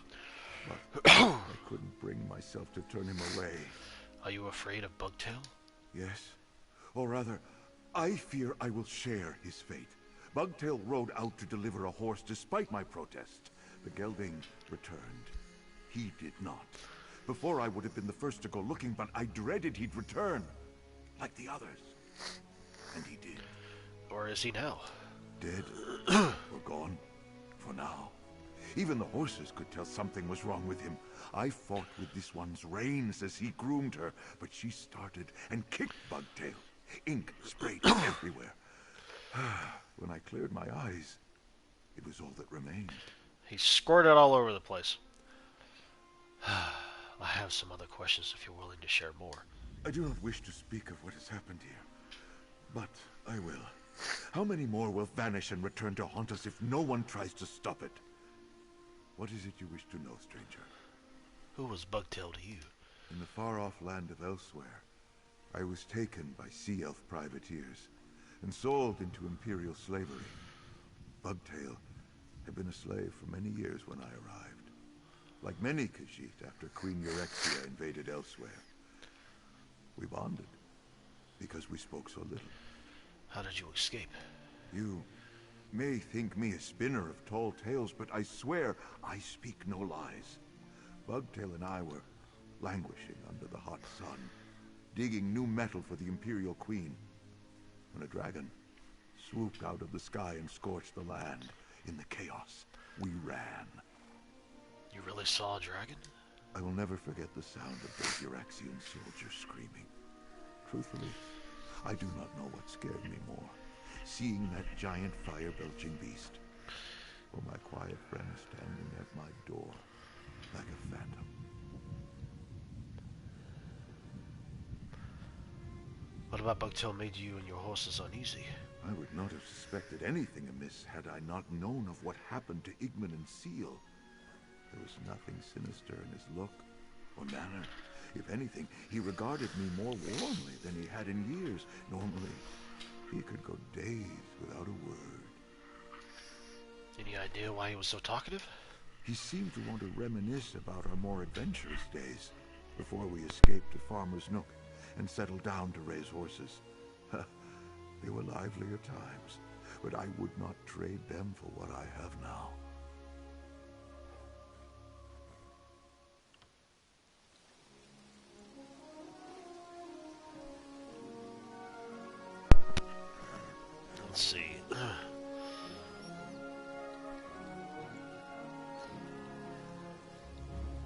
But I couldn't bring myself to turn him away. Are you afraid of Bugtail? Yes. Or rather, I fear I will share his fate. Bugtail rode out to deliver a horse despite my protest. The gelding returned. He did not. Before I would have been the first to go looking, but I dreaded he'd return. Like the others. And he did. Or is he now? Dead. Or gone. For now. Even the horses could tell something was wrong with him. I fought with this one's reins as he groomed her, but she started and kicked Bugtail. Ink sprayed everywhere. When I cleared my eyes, it was all that remained. He squirted all over the place. I have some other questions if you're willing to share more. I do not wish to speak of what has happened here, but I will. How many more will vanish and return to haunt us if no one tries to stop it? What is it you wish to know, stranger? Who was Bugtail to you? In the far-off land of Elsewhere, I was taken by sea elf privateers and sold into imperial slavery. Bugtail had been a slave for many years when I arrived. Like many Khajiit after Queen Eurexia invaded Elsewhere. We bonded because we spoke so little. How did you escape? You may think me a spinner of tall tales, but I swear I speak no lies. Bugtail and I were languishing under the hot sun, digging new metal for the Imperial Queen, when a dragon swooped out of the sky and scorched the land. In the chaos, we ran. You really saw a dragon? I will never forget the sound of those Eurexian soldiers screaming. Truthfully, I do not know what scared me more. Seeing that giant fire-belching beast, or my quiet friend standing at my door, like a phantom. What about Bugtail made you and your horses uneasy? I would not have suspected anything amiss had I not known of what happened to Igman and Seal. There was nothing sinister in his look or manner. If anything, he regarded me more warmly than he had in years. Normally, he could go days without a word. Any idea why he was so talkative? He seemed to want to reminisce about our more adventurous days, before we escaped to Farmer's Nook and settled down to raise horses. They were livelier times, but I would not trade them for what I have now. Let's see.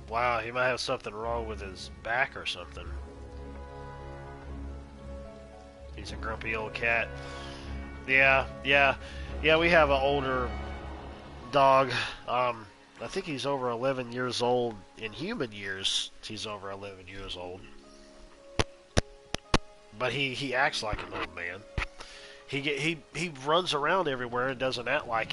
Wow, he might have something wrong with his back or something. He's a grumpy old cat. Yeah, we have an older dog. I think he's over 11 years old. In human years, he's over 11 years old. But he acts like an old man. He runs around everywhere and doesn't act like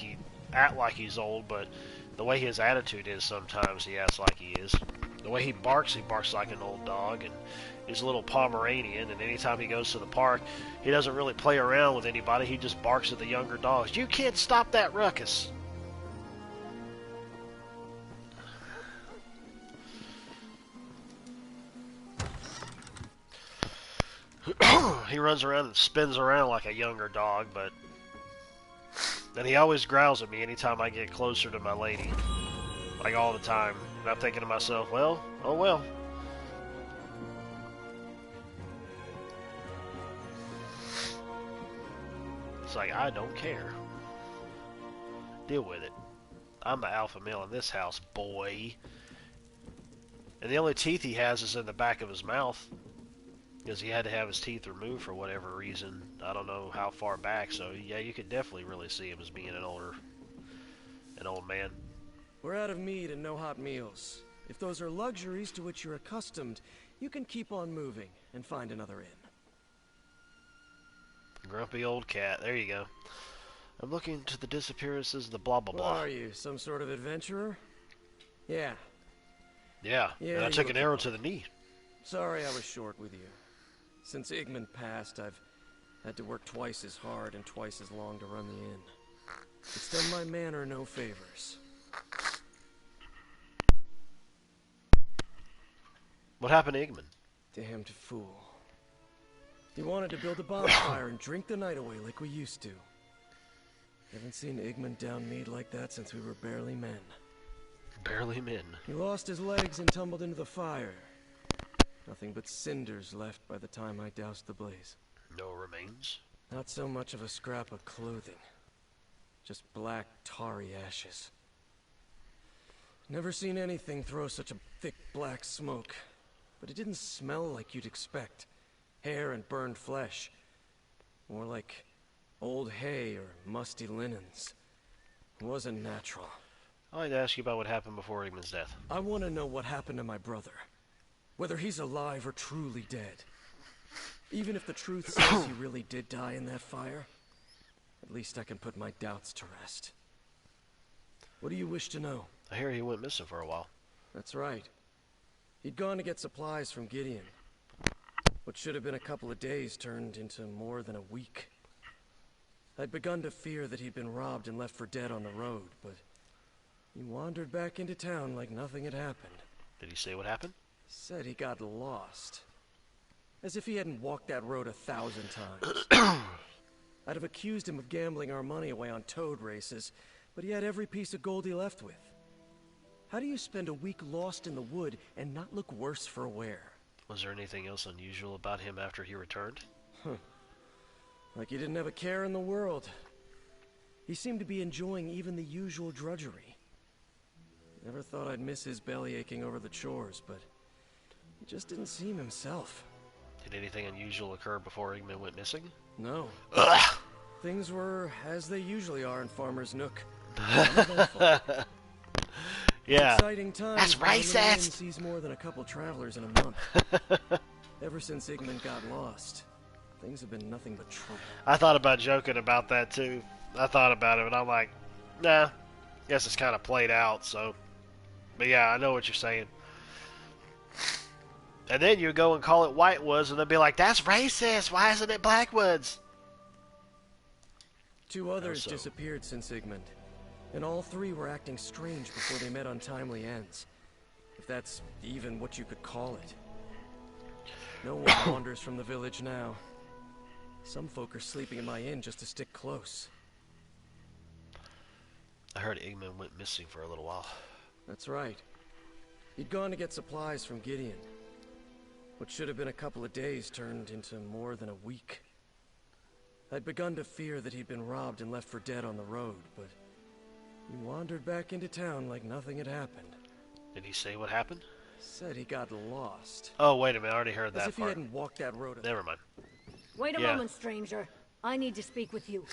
he's old, but the way his attitude is sometimes he acts like he is. The way he barks like an old dog, and he's a little Pomeranian, and anytime he goes to the park, he doesn't really play around with anybody, he just barks at the younger dogs. You can't stop that ruckus! He runs around and spins around like a younger dog, but... And he always growls at me anytime I get closer to my lady. Like all the time. And I'm thinking to myself, well, oh well. It's like, I don't care. Deal with it. I'm the alpha male in this house, boy. And the only teeth he has is in the back of his mouth. Because he had to have his teeth removed for whatever reason. I don't know how far back, so yeah, you could definitely really see him as being an old man. We're out of meat and no hot meals. If those are luxuries to which you're accustomed, you can keep on moving and find another inn. Grumpy old cat, there you go. I'm looking into the disappearances of the blah blah blah. What are you, some sort of adventurer? Yeah. Yeah, and I took an arrow to the knee. Sorry I was short with you. Since Igman passed, I've had to work twice as hard and twice as long to run the inn. It's done my manor no favors. What happened to Igman? Damned fool. He wanted to build a bonfire and drink the night away like we used to. Haven't seen Igman down mead like that since we were barely men. Barely men. He lost his legs and tumbled into the fire. Nothing but cinders left by the time I doused the blaze. No remains? Not so much of a scrap of clothing. Just black, tarry ashes. Never seen anything throw such a thick black smoke. But it didn't smell like you'd expect. Hair and burned flesh. More like old hay or musty linens. It wasn't natural. I'd like to ask you about what happened before Igman's death. I want to know what happened to my brother. Whether he's alive or truly dead. Even if the truth says he really did die in that fire, at least I can put my doubts to rest. What do you wish to know? I hear he went missing for a while. That's right. He'd gone to get supplies from Gideon. What should have been a couple of days turned into more than a week. I'd begun to fear that he'd been robbed and left for dead on the road, but he wandered back into town like nothing had happened. Did he say what happened? Said he got lost. As if he hadn't walked that road 1,000 times. I'd have accused him of gambling our money away on toad races, but he had every piece of gold he left with. How do you spend a week lost in the wood and not look worse for wear? Was there anything else unusual about him after he returned? Like he didn't have a care in the world. He seemed to be enjoying even the usual drudgery. Never thought I'd miss his belly aching over the chores, but he just didn't seem himself. Did anything unusual occur before Igman went missing? No. Ugh. Things were as they usually are in Farmer's Nook. Yeah. Exciting times. That's racist. Sees more than a couple travelers in a month. Ever since Igman got lost, things have been nothing but trouble. I thought about joking about that too. I thought about it, but I'm like, nah. Guess it's kind of played out. So, but yeah, I know what you're saying. And then you go and call it Whitewoods, and they'll be like, "That's racist. Why isn't it Blackwoods?" 2 others disappeared since Igman. And all 3 were acting strange before they met untimely ends. If that's even what you could call it. No one wanders from the village now. Some folk are sleeping in my inn just to stick close. I heard Igman went missing for a little while. That's right. He'd gone to get supplies from Gideon. What should have been a couple of days turned into more than a week. I'd begun to fear that he'd been robbed and left for dead on the road, but he wandered back into town like nothing had happened. Did he say what happened? Said he got lost. Oh, wait a minute. I already heard that As if part. he hadn't walked that road. Never mind. Wait a moment, stranger. I need to speak with you.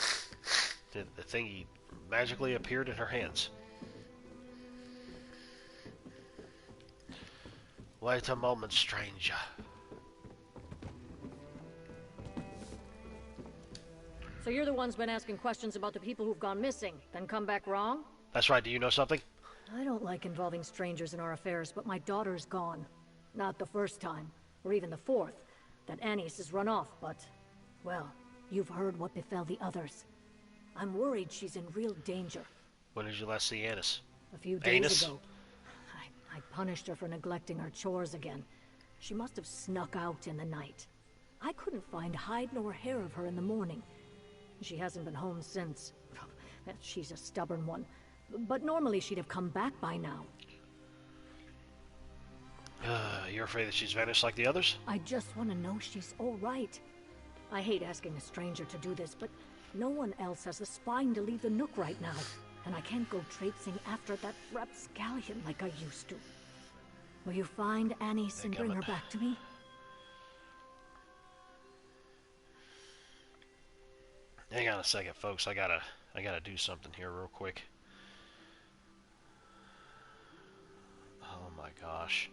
The thingy magically appeared in her hands. Wait a moment, stranger. So you're the one's been asking questions about the people who've gone missing, then come back wrong? That's right. Do you know something? I don't like involving strangers in our affairs, but my daughter's gone. Not the first time, or even the 4th, that Annie's has run off, but, well, you've heard what befell the others. I'm worried she's in real danger. When did you last see Annis? A few days ago. I punished her for neglecting her chores again. She must have snuck out in the night. I couldn't find hide nor hair of her in the morning. She hasn't been home since. She's a stubborn one. But normally she'd have come back by now. You're afraid that she's vanished like the others? I just want to know she's all right. I hate asking a stranger to do this, but no one else has the spine to leave the Nook right now. And I can't go traipsing after that rapscallion like I used to. Will you find Annie's and bring her back to me? Hang on a second, folks. I gotta do something here real quick. Oh my gosh.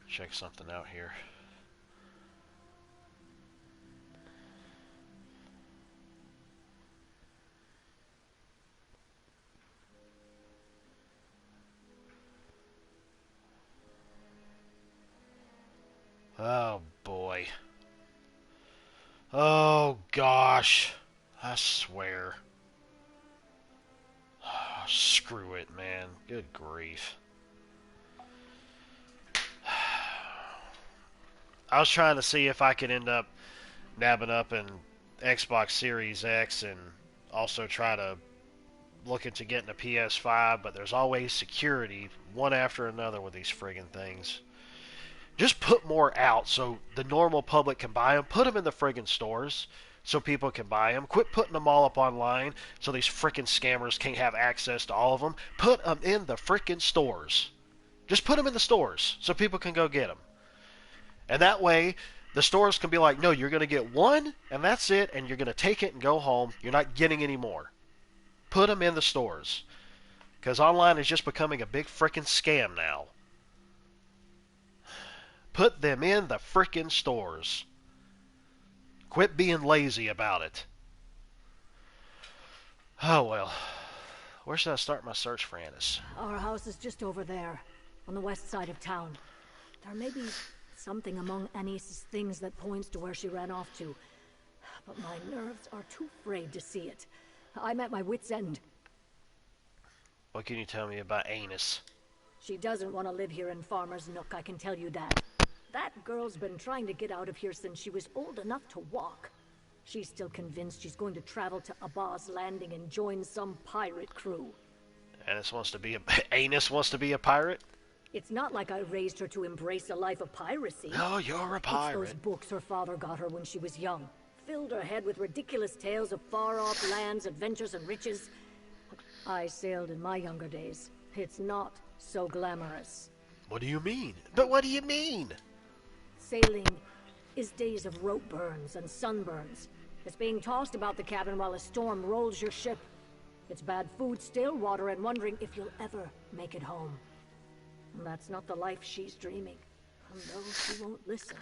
Check something out here. Oh boy. Oh gosh. I swear. Screw it, man. Good grief. I was trying to see if I could end up nabbing up an Xbox Series X and also try to look into getting a PS5, but there's always security, one after another with these friggin' things. Just put more out so the normal public can buy them. Put them in the friggin' stores so people can buy them. Quit putting them all up online so these frickin' scammers can't have access to all of them. Put them in the frickin' stores. Just put them in the stores so people can go get them. And that way, the stores can be like, no, you're going to get one, and that's it, and you're going to take it and go home. You're not getting any more. Put them in the stores. Because online is just becoming a big frickin' scam now. Put them in the frickin' stores. Quit being lazy about it. Oh, well. Where should I start my search for Annis? Our house is just over there, on the west side of town. There may be something among Annis's things that points to where she ran off to, but my nerves are too frayed to see it. I'm at my wit's end. What can you tell me about Annis? She doesn't want to live here in Farmer's Nook, I can tell you that. That girl's been trying to get out of here since she was old enough to walk. She's still convinced she's going to travel to Abba's Landing and join some pirate crew. Annis wants to be a pirate? It's not like I raised her to embrace a life of piracy. No, you're a pirate. It's those books her father got her when she was young. Filled her head with ridiculous tales of far-off lands, adventures, and riches. I sailed in my younger days. It's not so glamorous. What do you mean? But what do you mean? Sailing is days of rope burns and sunburns. It's being tossed about the cabin while a storm rolls your ship. It's bad food, stale water, and wondering if you'll ever make it home. And that's not the life she's dreaming. And no, she won't listen.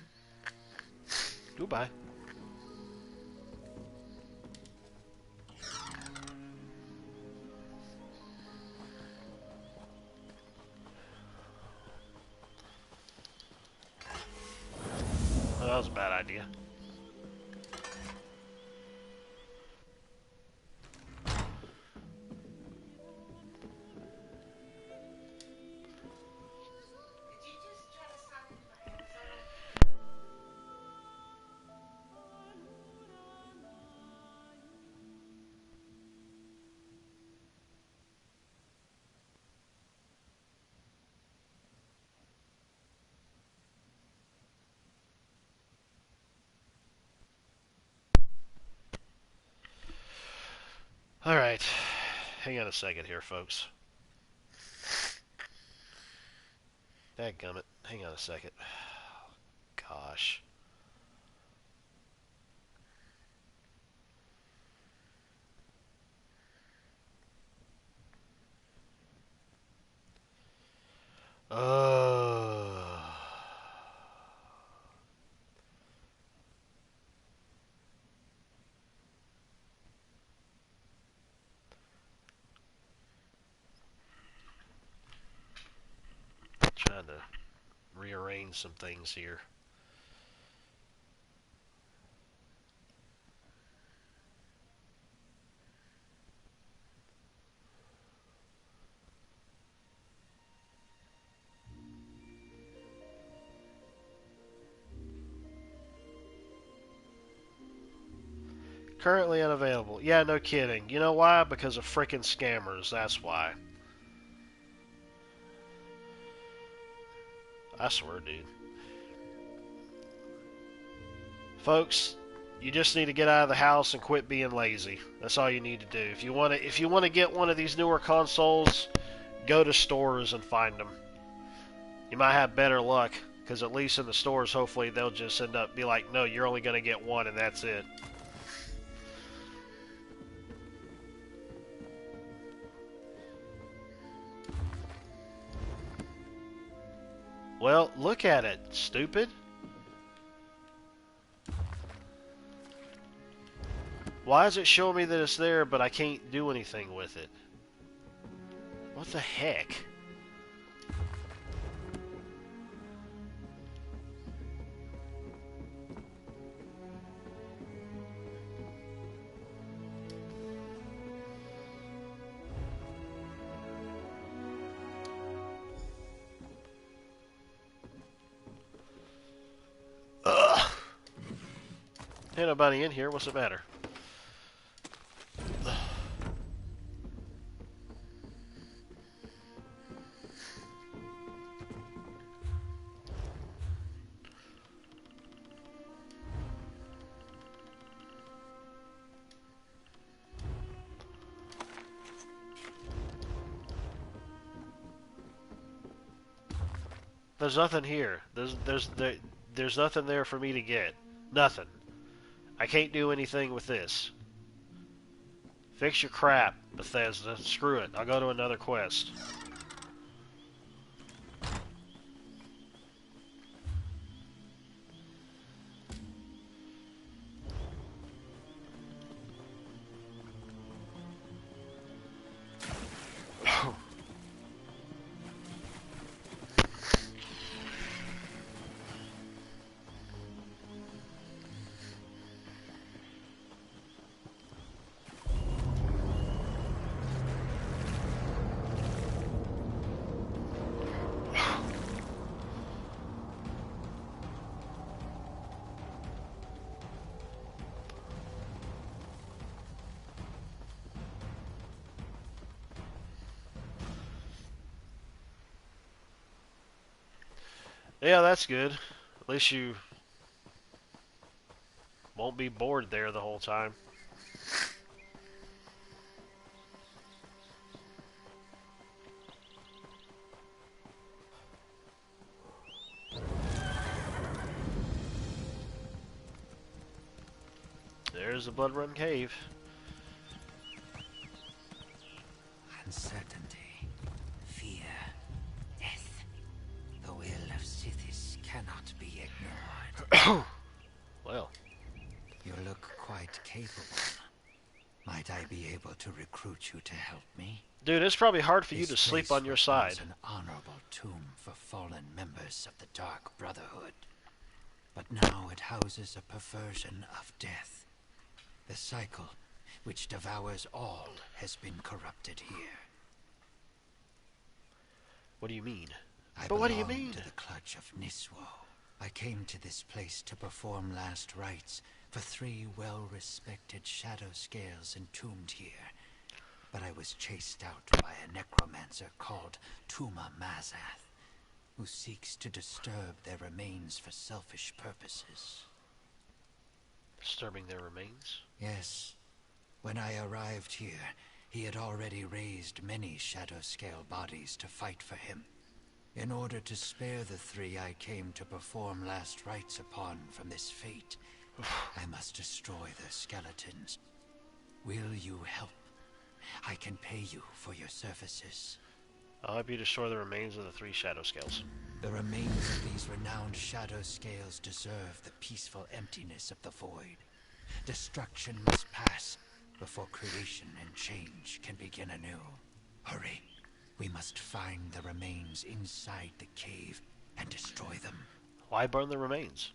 Goodbye. Well, that was a bad idea. Alright, hang on a second here, folks. Dadgummit, hang on a second. Gosh. Trying to rearrange some things here. Currently unavailable. Yeah, no kidding. You know why? Because of frickin' scammers. That's why. I swear, dude. Folks, you just need to get out of the house and quit being lazy. That's all you need to do. If you want to get one of these newer consoles, go to stores and find them. You might have better luck, because at least in the stores, hopefully they'll just end up be like, no, you're only going to get one and that's it. Well, look at it, stupid. Why is it showing me that it's there, but I can't do anything with it? What the heck? Ain't nobody in here. What's the matter? There's nothing here. There's nothing there for me to get. Nothing. I can't do anything with this. Fix your crap, Bethesda. Screw it. I'll go to another quest. Yeah, that's good. At least you won't be bored there the whole time. There's the Blood Run Cave. Uncertainty, fear, death. The will of Sithis cannot be ignored. Well. You look quite capable. Might I be able to recruit you to help me? Dude, it's probably hard for you This to sleep place on your was side. once an honorable tomb for fallen members of the Dark Brotherhood. But now it houses a perversion of death. The cycle, which devours all, has been corrupted here. What do you mean? But what do you mean? To the clutch of Niswo. I came to this place to perform last rites for 3 well-respected shadow scales entombed here. But I was chased out by a necromancer called Tuma Mazath, who seeks to disturb their remains for selfish purposes. Disturbing their remains? Yes. When I arrived here, he had already raised many shadow scale bodies to fight for him. In order to spare the 3 I came to perform last rites upon from this fate, I must destroy their skeletons. Will you help? I can pay you for your services. I'll help you destroy the remains of the 3 shadow scales. The remains of these renowned shadow scales deserve the peaceful emptiness of the void. Destruction must pass before creation and change can begin anew. Hurry. We must find the remains inside the cave and destroy them. Why burn the remains?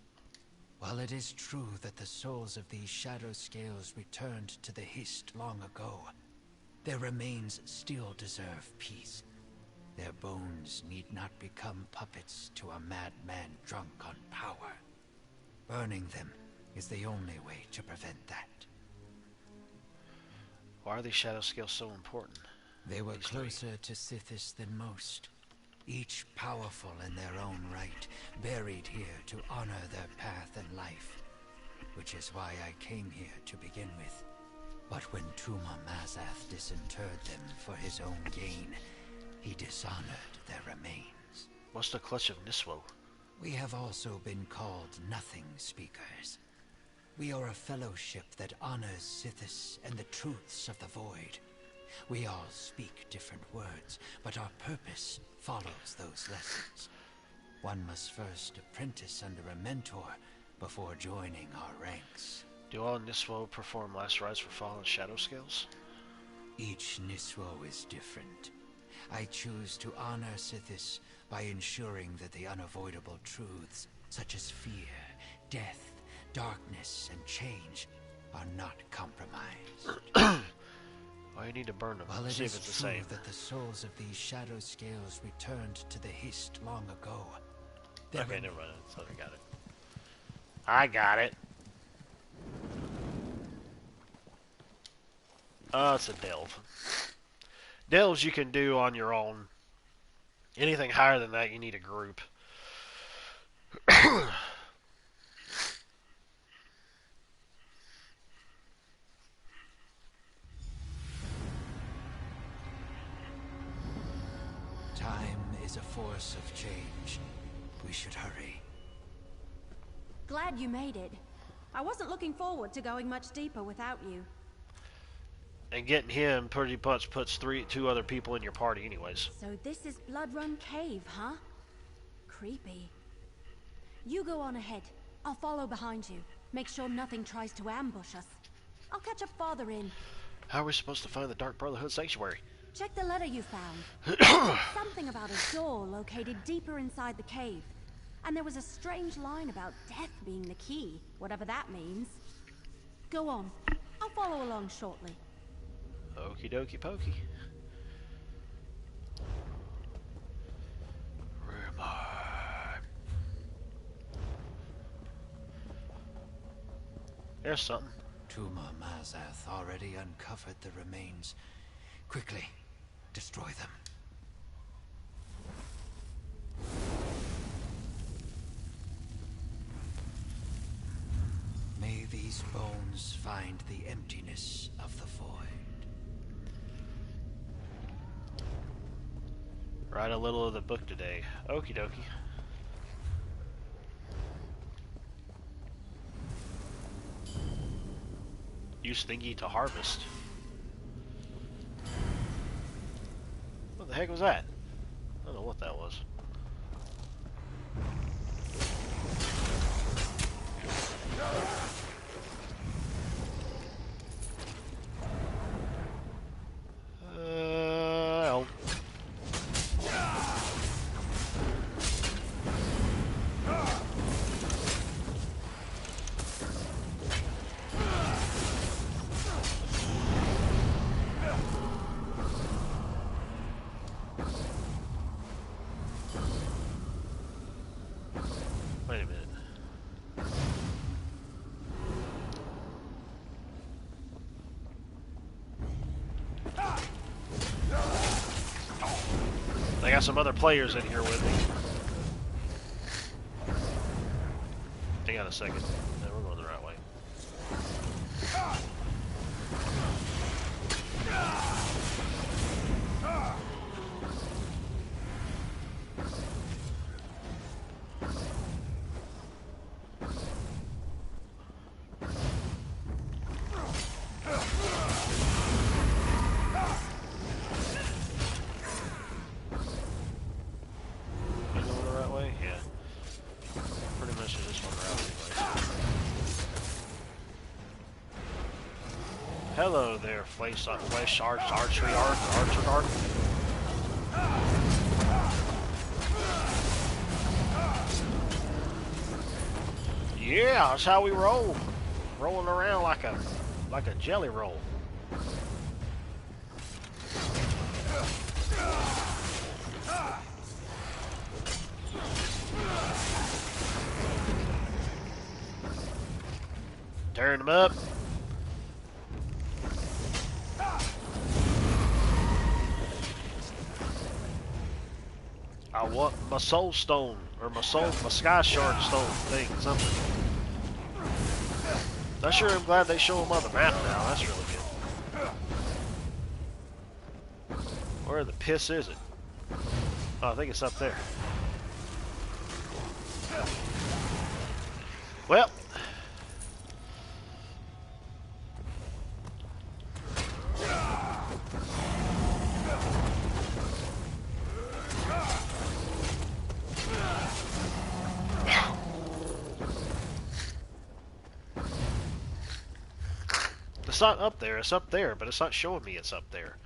While it is true that the souls of these shadow scales returned to the Hist long ago, their remains still deserve peace. Their bones need not become puppets to a madman drunk on power. Burning them is the only way to prevent that. Why are these shadow scales so important? They were closer to Sithis than most. Each powerful in their own right, buried here to honor their path and life. Which is why I came here to begin with. But when Tuma Mazath disinterred them for his own gain, he dishonored their remains. What's the clutch of Niswo? We have also been called Nothing Speakers. We are a fellowship that honors Sithis and the truths of the Void. We all speak different words, but our purpose follows those lessons. One must first apprentice under a mentor before joining our ranks. Do all Niswo perform last rites for fallen shadow scales? Each Niswo is different. I choose to honor Sithis by ensuring that the unavoidable truths, such as fear, death, darkness, and change, are not compromised. Well, you need to burn them. While it See if is it's the true same. that the souls of these shadow scales returned to the Hist long ago. Okay, never mind. I got it. I got it. It's a delve. Delves you can do on your own. Anything higher than that, you need a group. Time is a force of change. We should hurry. Glad you made it. I wasn't looking forward to going much deeper without you. And getting him pretty much puts two other people in your party anyways. So this is Blood Run Cave, huh? Creepy. You go on ahead. I'll follow behind you. Make sure nothing tries to ambush us. I'll catch up farther in. How are we supposed to find the Dark Brotherhood Sanctuary? Check the letter you found. Something about a door located deeper inside the cave. And there was a strange line about death being the key, whatever that means. Go on. I'll follow along shortly. Okie dokie pokey. Where am I? There's something. Tuma Mazath already uncovered the remains. Quickly, destroy them. May these bones find the emptiness of the void. Write a little of the book today. Okie dokie. Use thingy to harvest. What the heck was that? I don't know what that was. Help. Wait a minute. I got some other players in here with me. Hang on a second. No, we're going the right way. Hello there, flesh archery archer. Yeah, that's how we roll. Rolling around like a jelly roll. Turn them up. I want my soul stone, or my sky shard stone thing, something. I sure am glad they show them on the map now. That's really good. Where the piss is it? Oh, I think it's up there. Well. It's not up there, it's up there, but it's not showing me it's up there.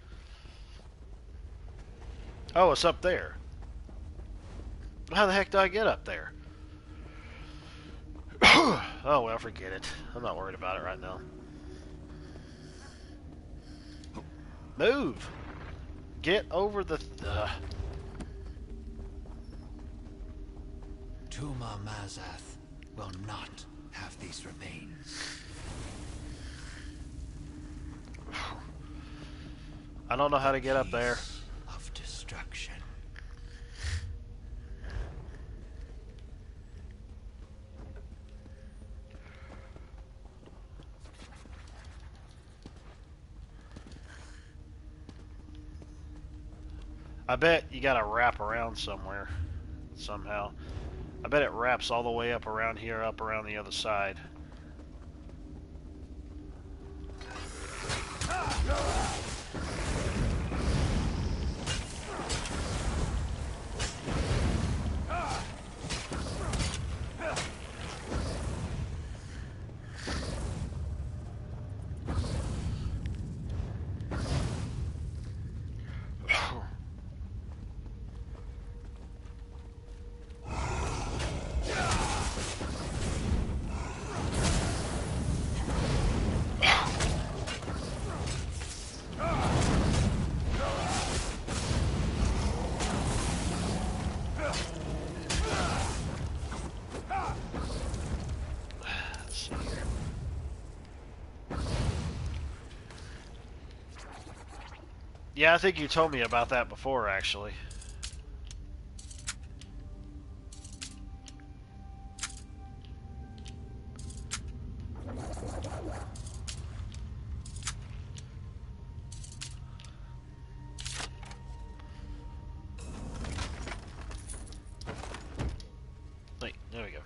Oh, it's up there. How the heck did I get up there? Oh, well, forget it. I'm not worried about it right now. Move! Get over the... Tuma Mazath will not have these remains. I don't know how to get up there. Of destruction. I bet you gotta wrap around somewhere. Somehow. I bet it wraps all the way up around here, up around the other side. Yeah, I think you told me about that before, actually. Wait, there we go.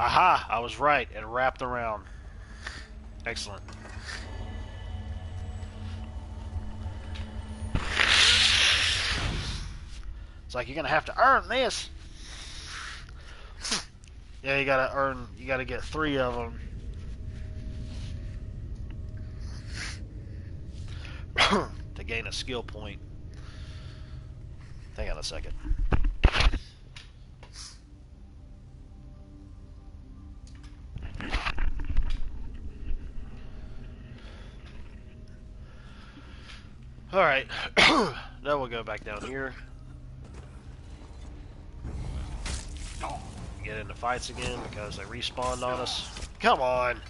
Aha! I was right. It wrapped around. Excellent. It's like you're gonna have to earn this. Yeah, you gotta earn. You gotta get 3 of them. To gain a skill point. Hang on a second. Alright, now we'll go back down here. Get into fights again because they respawned on us. Come on!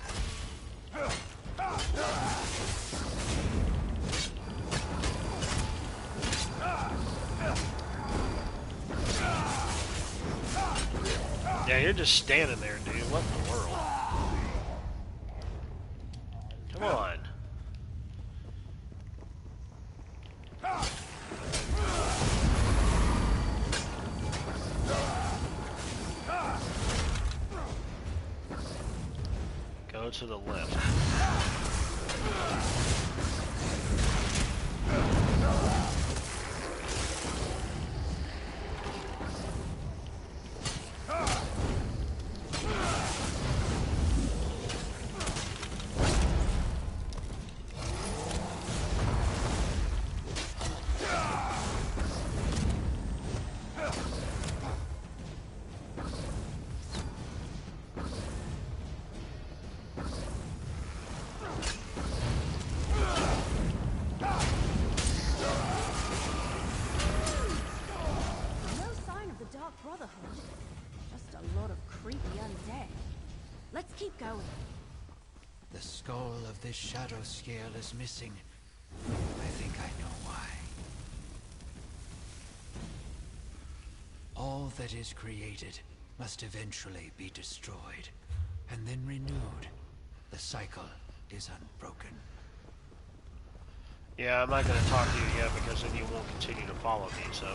Yeah, you're just standing there, dude. What in the world? Come on. Go to the left. Brotherhood. Just a lot of creepy undead. Let's keep going. The skull of this shadow scale is missing. I think I know why. All that is created must eventually be destroyed, and then renewed. The cycle is unbroken. Yeah, I'm not going to talk to you yet because then you won't continue to follow me, so...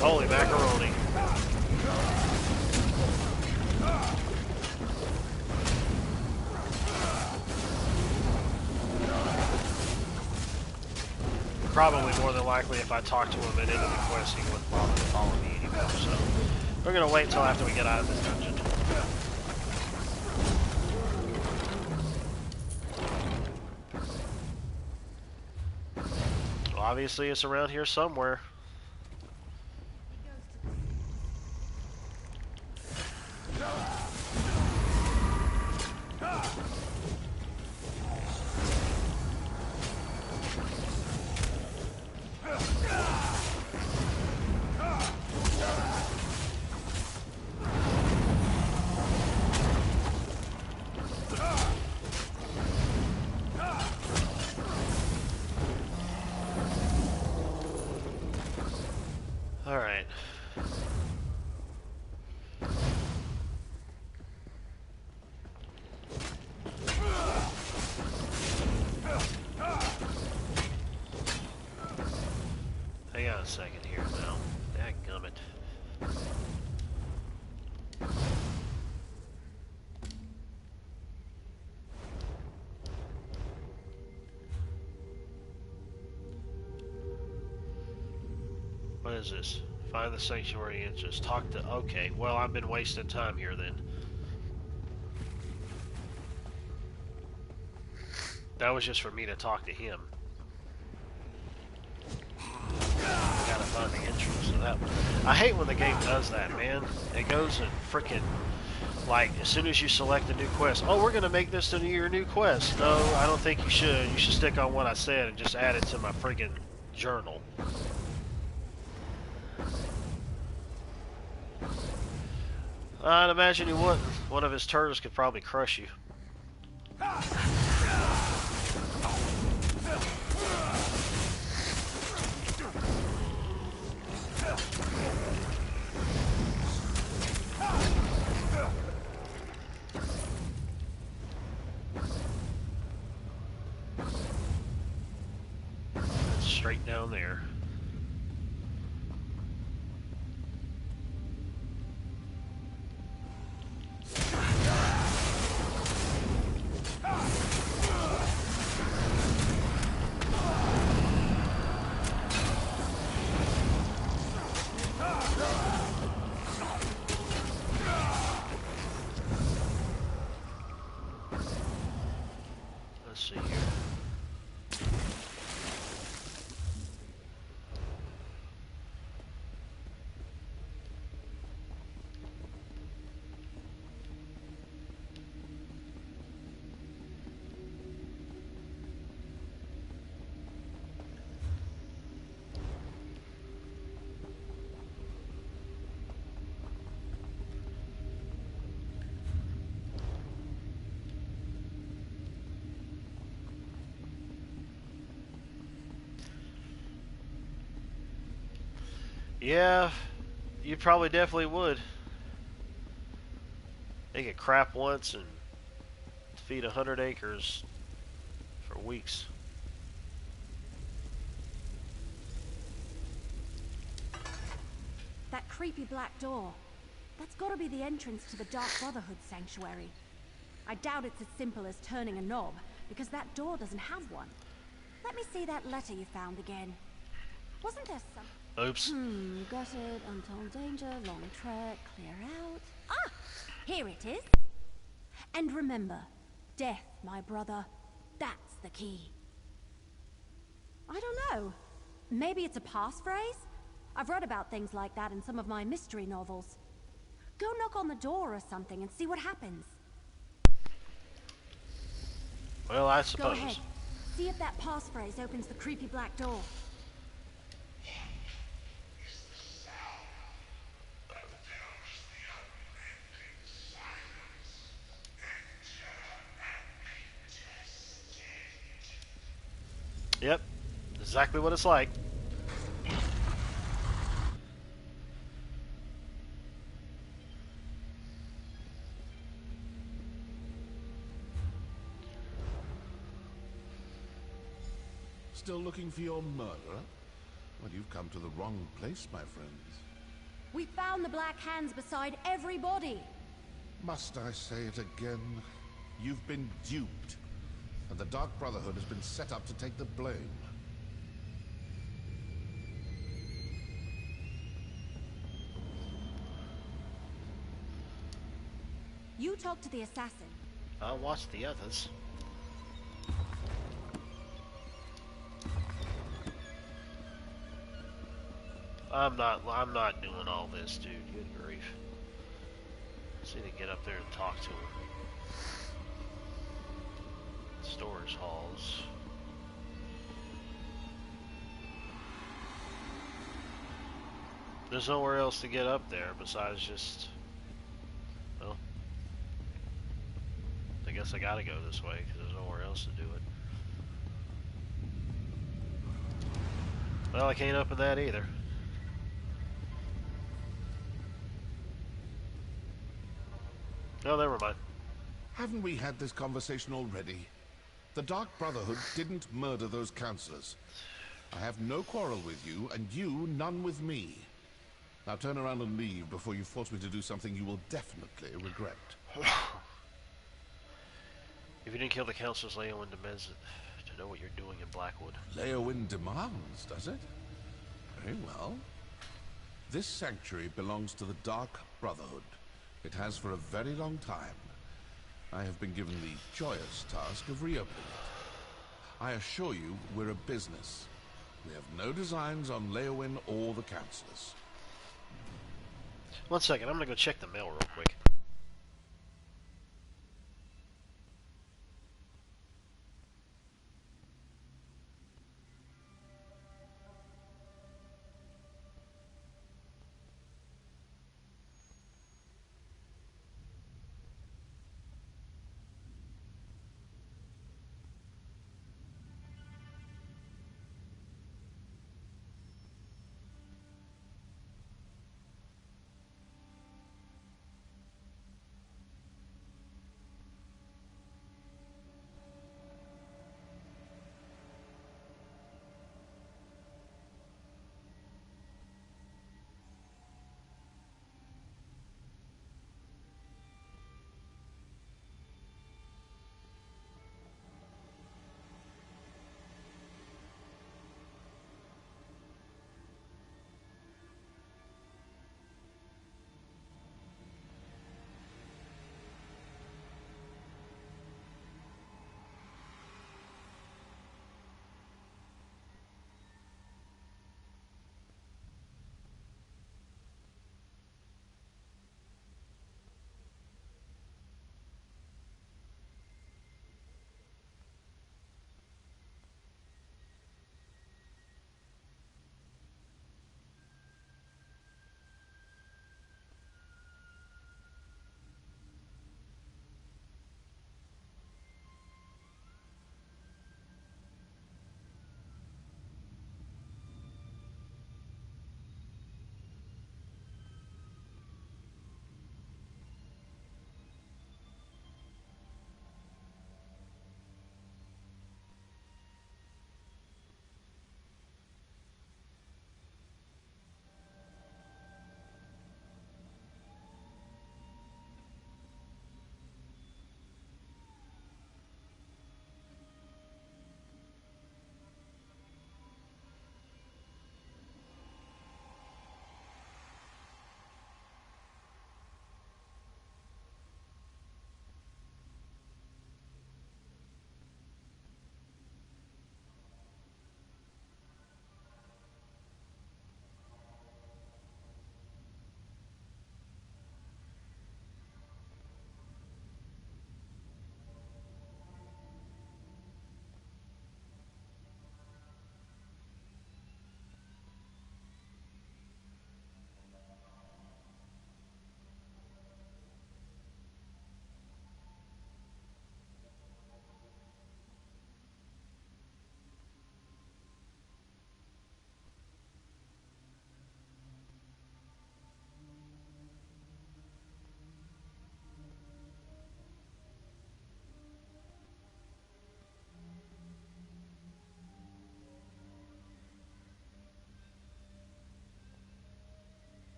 Holy macaroni. probably more than likely if I talk to him at the end of the quest, he wouldn't bother to follow me anymore. So we're gonna wait until after we get out of this dungeon. Well, obviously it's around here somewhere. Alright. Hang on a second here now. Dadgummit. What is this? Find the sanctuary entrance. Talk to... Okay, well, I've been wasting time here then. That was just for me to talk to him. I gotta find the entrance to that one. I hate when the game does that, man. It goes and frickin'... Like, as soon as you select a new quest, oh, we're gonna make this your new quest. No, I don't think you should. You should stick on what I said and just add it to my friggin' journal. I'd imagine you wouldn't. One of his turtles could probably crush you. That's straight down there. Let's see here. Yeah, you probably definitely would. They get crap once and feed 100 acres for weeks. That creepy black door. That's gotta be the entrance to the Dark Brotherhood sanctuary. I doubt it's as simple as turning a knob, because that door doesn't have one. Let me see that letter you found again. Wasn't there some... Oops. Gutted, untold danger, long trek, clear out. Ah! Here it is. And remember, death, my brother, that's the key. I don't know. Maybe it's a passphrase? I've read about things like that in some of my mystery novels. Go knock on the door or something and see what happens. Well, I Go suppose. ahead. See if that passphrase opens the creepy black door. Yep, exactly what it's like. Still looking for your murderer? Well, you've come to the wrong place, my friends. We found the Black Hands beside every body. Must I say it again? You've been duped. And the Dark Brotherhood has been set up to take the blame. You talk to the assassin. I'll watch the others. I'm not doing all this, dude. Good grief. Just need to get up there and talk to him. Storage halls. There's nowhere else to get up there besides just, well, I guess I gotta go this way because there's nowhere else to do it. Well, I can't open that either. Oh, never mind. Haven't we had this conversation already? The Dark Brotherhood didn't murder those counselors. I have no quarrel with you, and you none with me. Now turn around and leave before you force me to do something you will definitely regret. If you didn't kill the counselors, Leowyn demands to know what you're doing in Blackwood. Leowyn demands, does it? Very well. This sanctuary belongs to the Dark Brotherhood. It has for a very long time. I have been given the joyous task of reopening it. I assure you, we're a business. We have no designs on Leowyn or the counselors. One second, I'm gonna go check the mail real quick.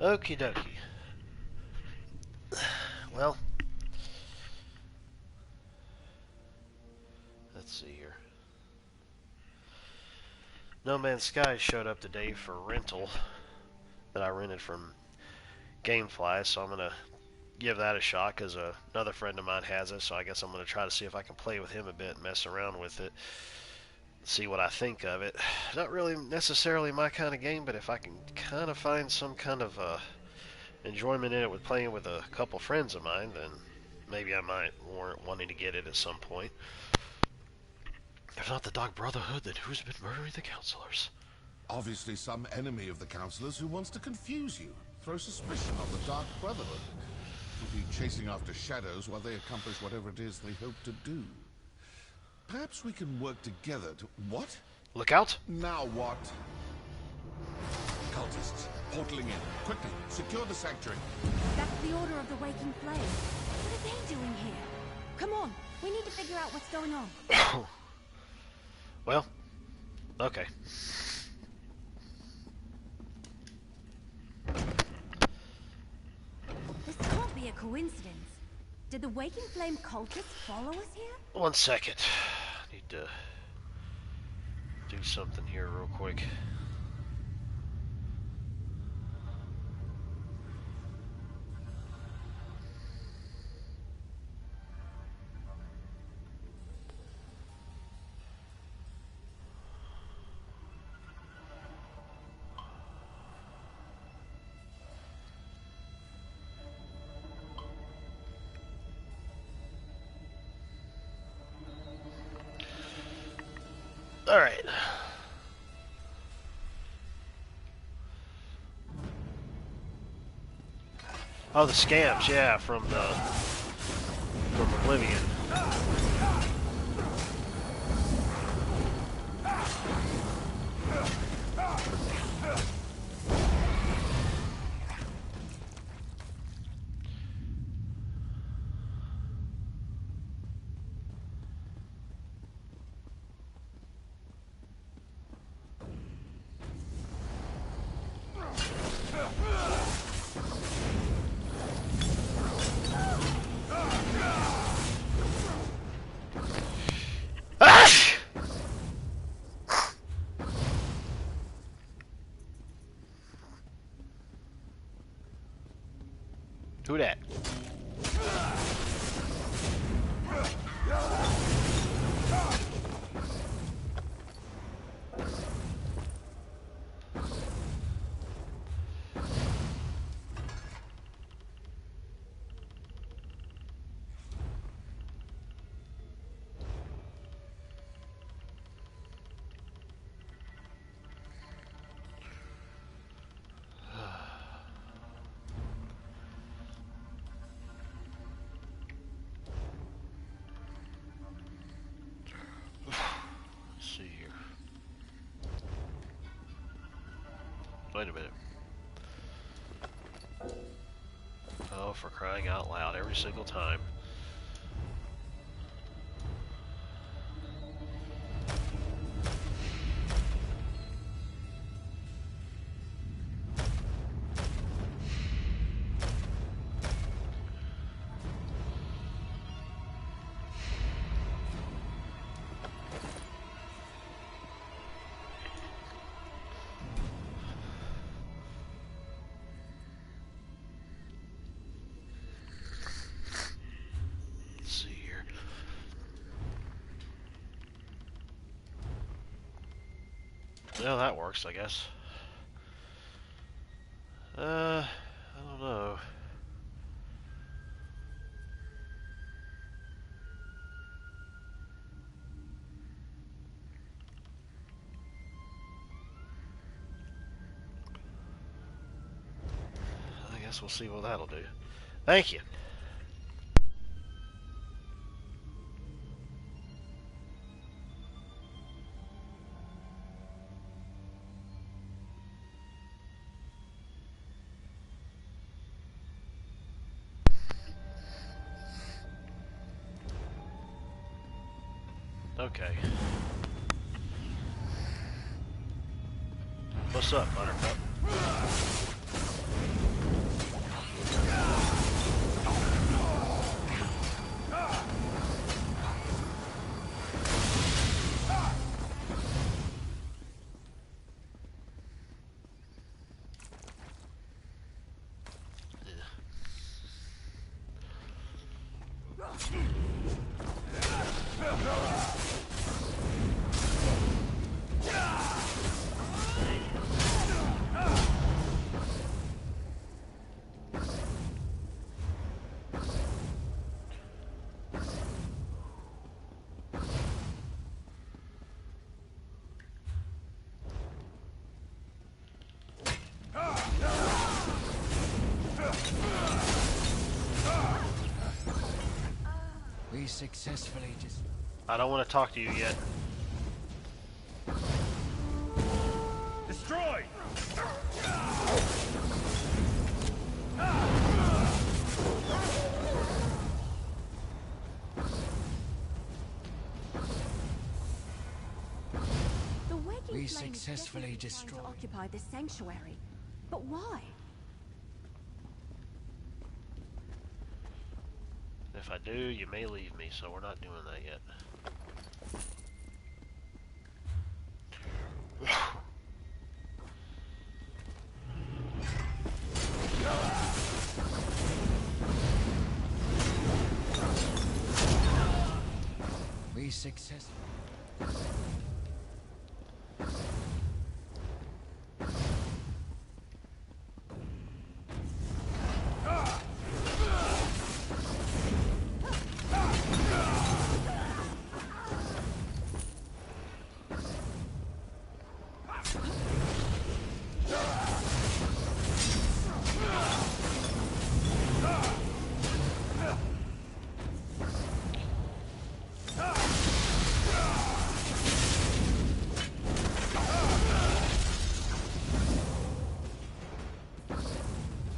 Okie dokie. Well, let's see here. No Man's Sky showed up today for rental that I rented from Gamefly, so I'm going to give that a shot because another friend of mine has it, so I guess I'm going to try to see if I can play with him a bit and mess around with it, see what I think of it. Not really necessarily my kind of game, but if I can kind of find some kind of enjoyment in it with playing with a couple friends of mine, then maybe I might warrant wanting to get it at some point. If not the Dark Brotherhood, then who's been murdering the counselors? Obviously some enemy of the counselors who wants to confuse you. Throw suspicion on the Dark Brotherhood. We'll be chasing after shadows while they accomplish whatever it is they hope to do. Perhaps we can work together to... What? Look out! Now what? Cultists, portaling in. Quickly, secure the sanctuary. That's the Order of the Waking Flame. What are they doing here? Come on, we need to figure out what's going on. Well, okay. This can't be a coincidence. Did the Waking Flame cultists follow us here? 1 second. I need to do something here real quick. All right. Oh, the scams, yeah, from Oblivion. Who that? Wait a minute. Oh, for crying out loud, every single time. Well, that works, I guess. I don't know. I guess we'll see what that'll do. Thank you. Okay. What's up, Buttercup? We successfully just... I don't want to talk to you yet. Destroy! The Waking We Flame is successfully definitely trying destroyed. to occupy this sanctuary. But why? If I do, you may leave me, so we're not doing that yet. We successfully...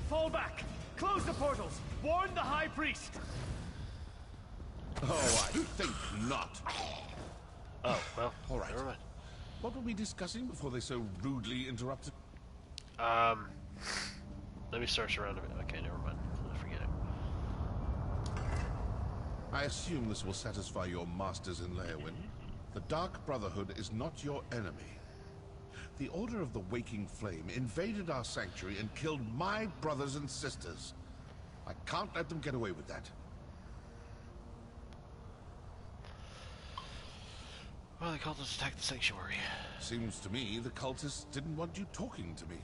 Fall back! Close the portals! Warn the High Priest! Oh, I think not. Oh, well, All right. never mind. What were we discussing before they so rudely interrupted? Let me search around a bit. Okay, never mind. I forget it. I assume this will satisfy your masters in Leyawind. The Dark Brotherhood is not your enemy. The Order of the Waking Flame invaded our sanctuary and killed my brothers and sisters. I can't let them get away with that. Well, the cultists attacked the sanctuary. Seems to me the cultists didn't want you talking to me.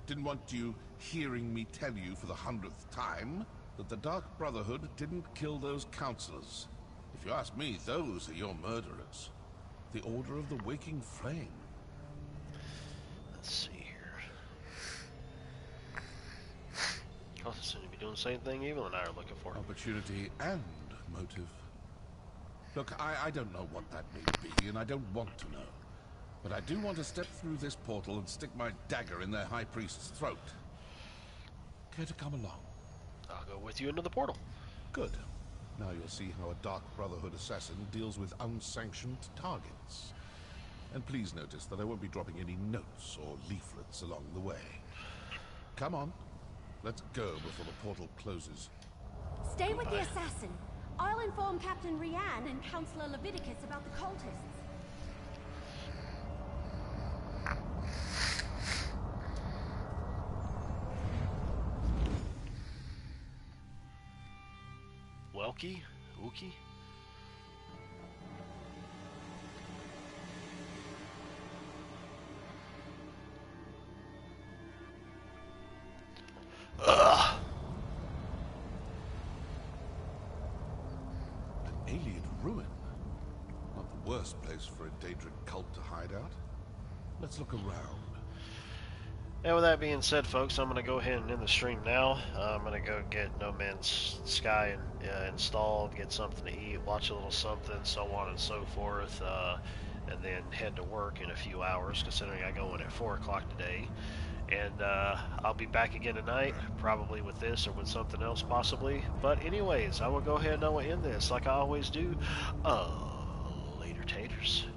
Didn't want you hearing me tell you for the 100th time that the Dark Brotherhood didn't kill those counselors. If you ask me, those are your murderers. The Order of the Waking Flame. Let's see here. Cultists seem to be doing the same thing Evil and I are looking for. Opportunity and motive. Look, I don't know what that may be, and I don't want to know. But I do want to step through this portal and stick my dagger in their High Priest's throat. Care to come along? I'll go with you into the portal. Good. Now you'll see how a Dark Brotherhood assassin deals with unsanctioned targets. And please notice that I won't be dropping any notes or leaflets along the way. Come on. Let's go before the portal closes. Stay with the assassin. I'll inform Captain Rianne and Counselor Leviticus about the cultists. Welky? Wookie? Ugh. An alien ruin. Not the worst place for a Daedric cult to hide out. Let's look around. And with that being said, folks, I'm going to go ahead and end the stream now. I'm going to go get No Man's Sky installed, get something to eat, watch a little something, so on and so forth, and then head to work in a few hours, considering I go in at 4 o'clock today. And I'll be back again tonight, probably with this or with something else possibly. But anyways, I will go ahead and I will end this like I always do. Later, taters.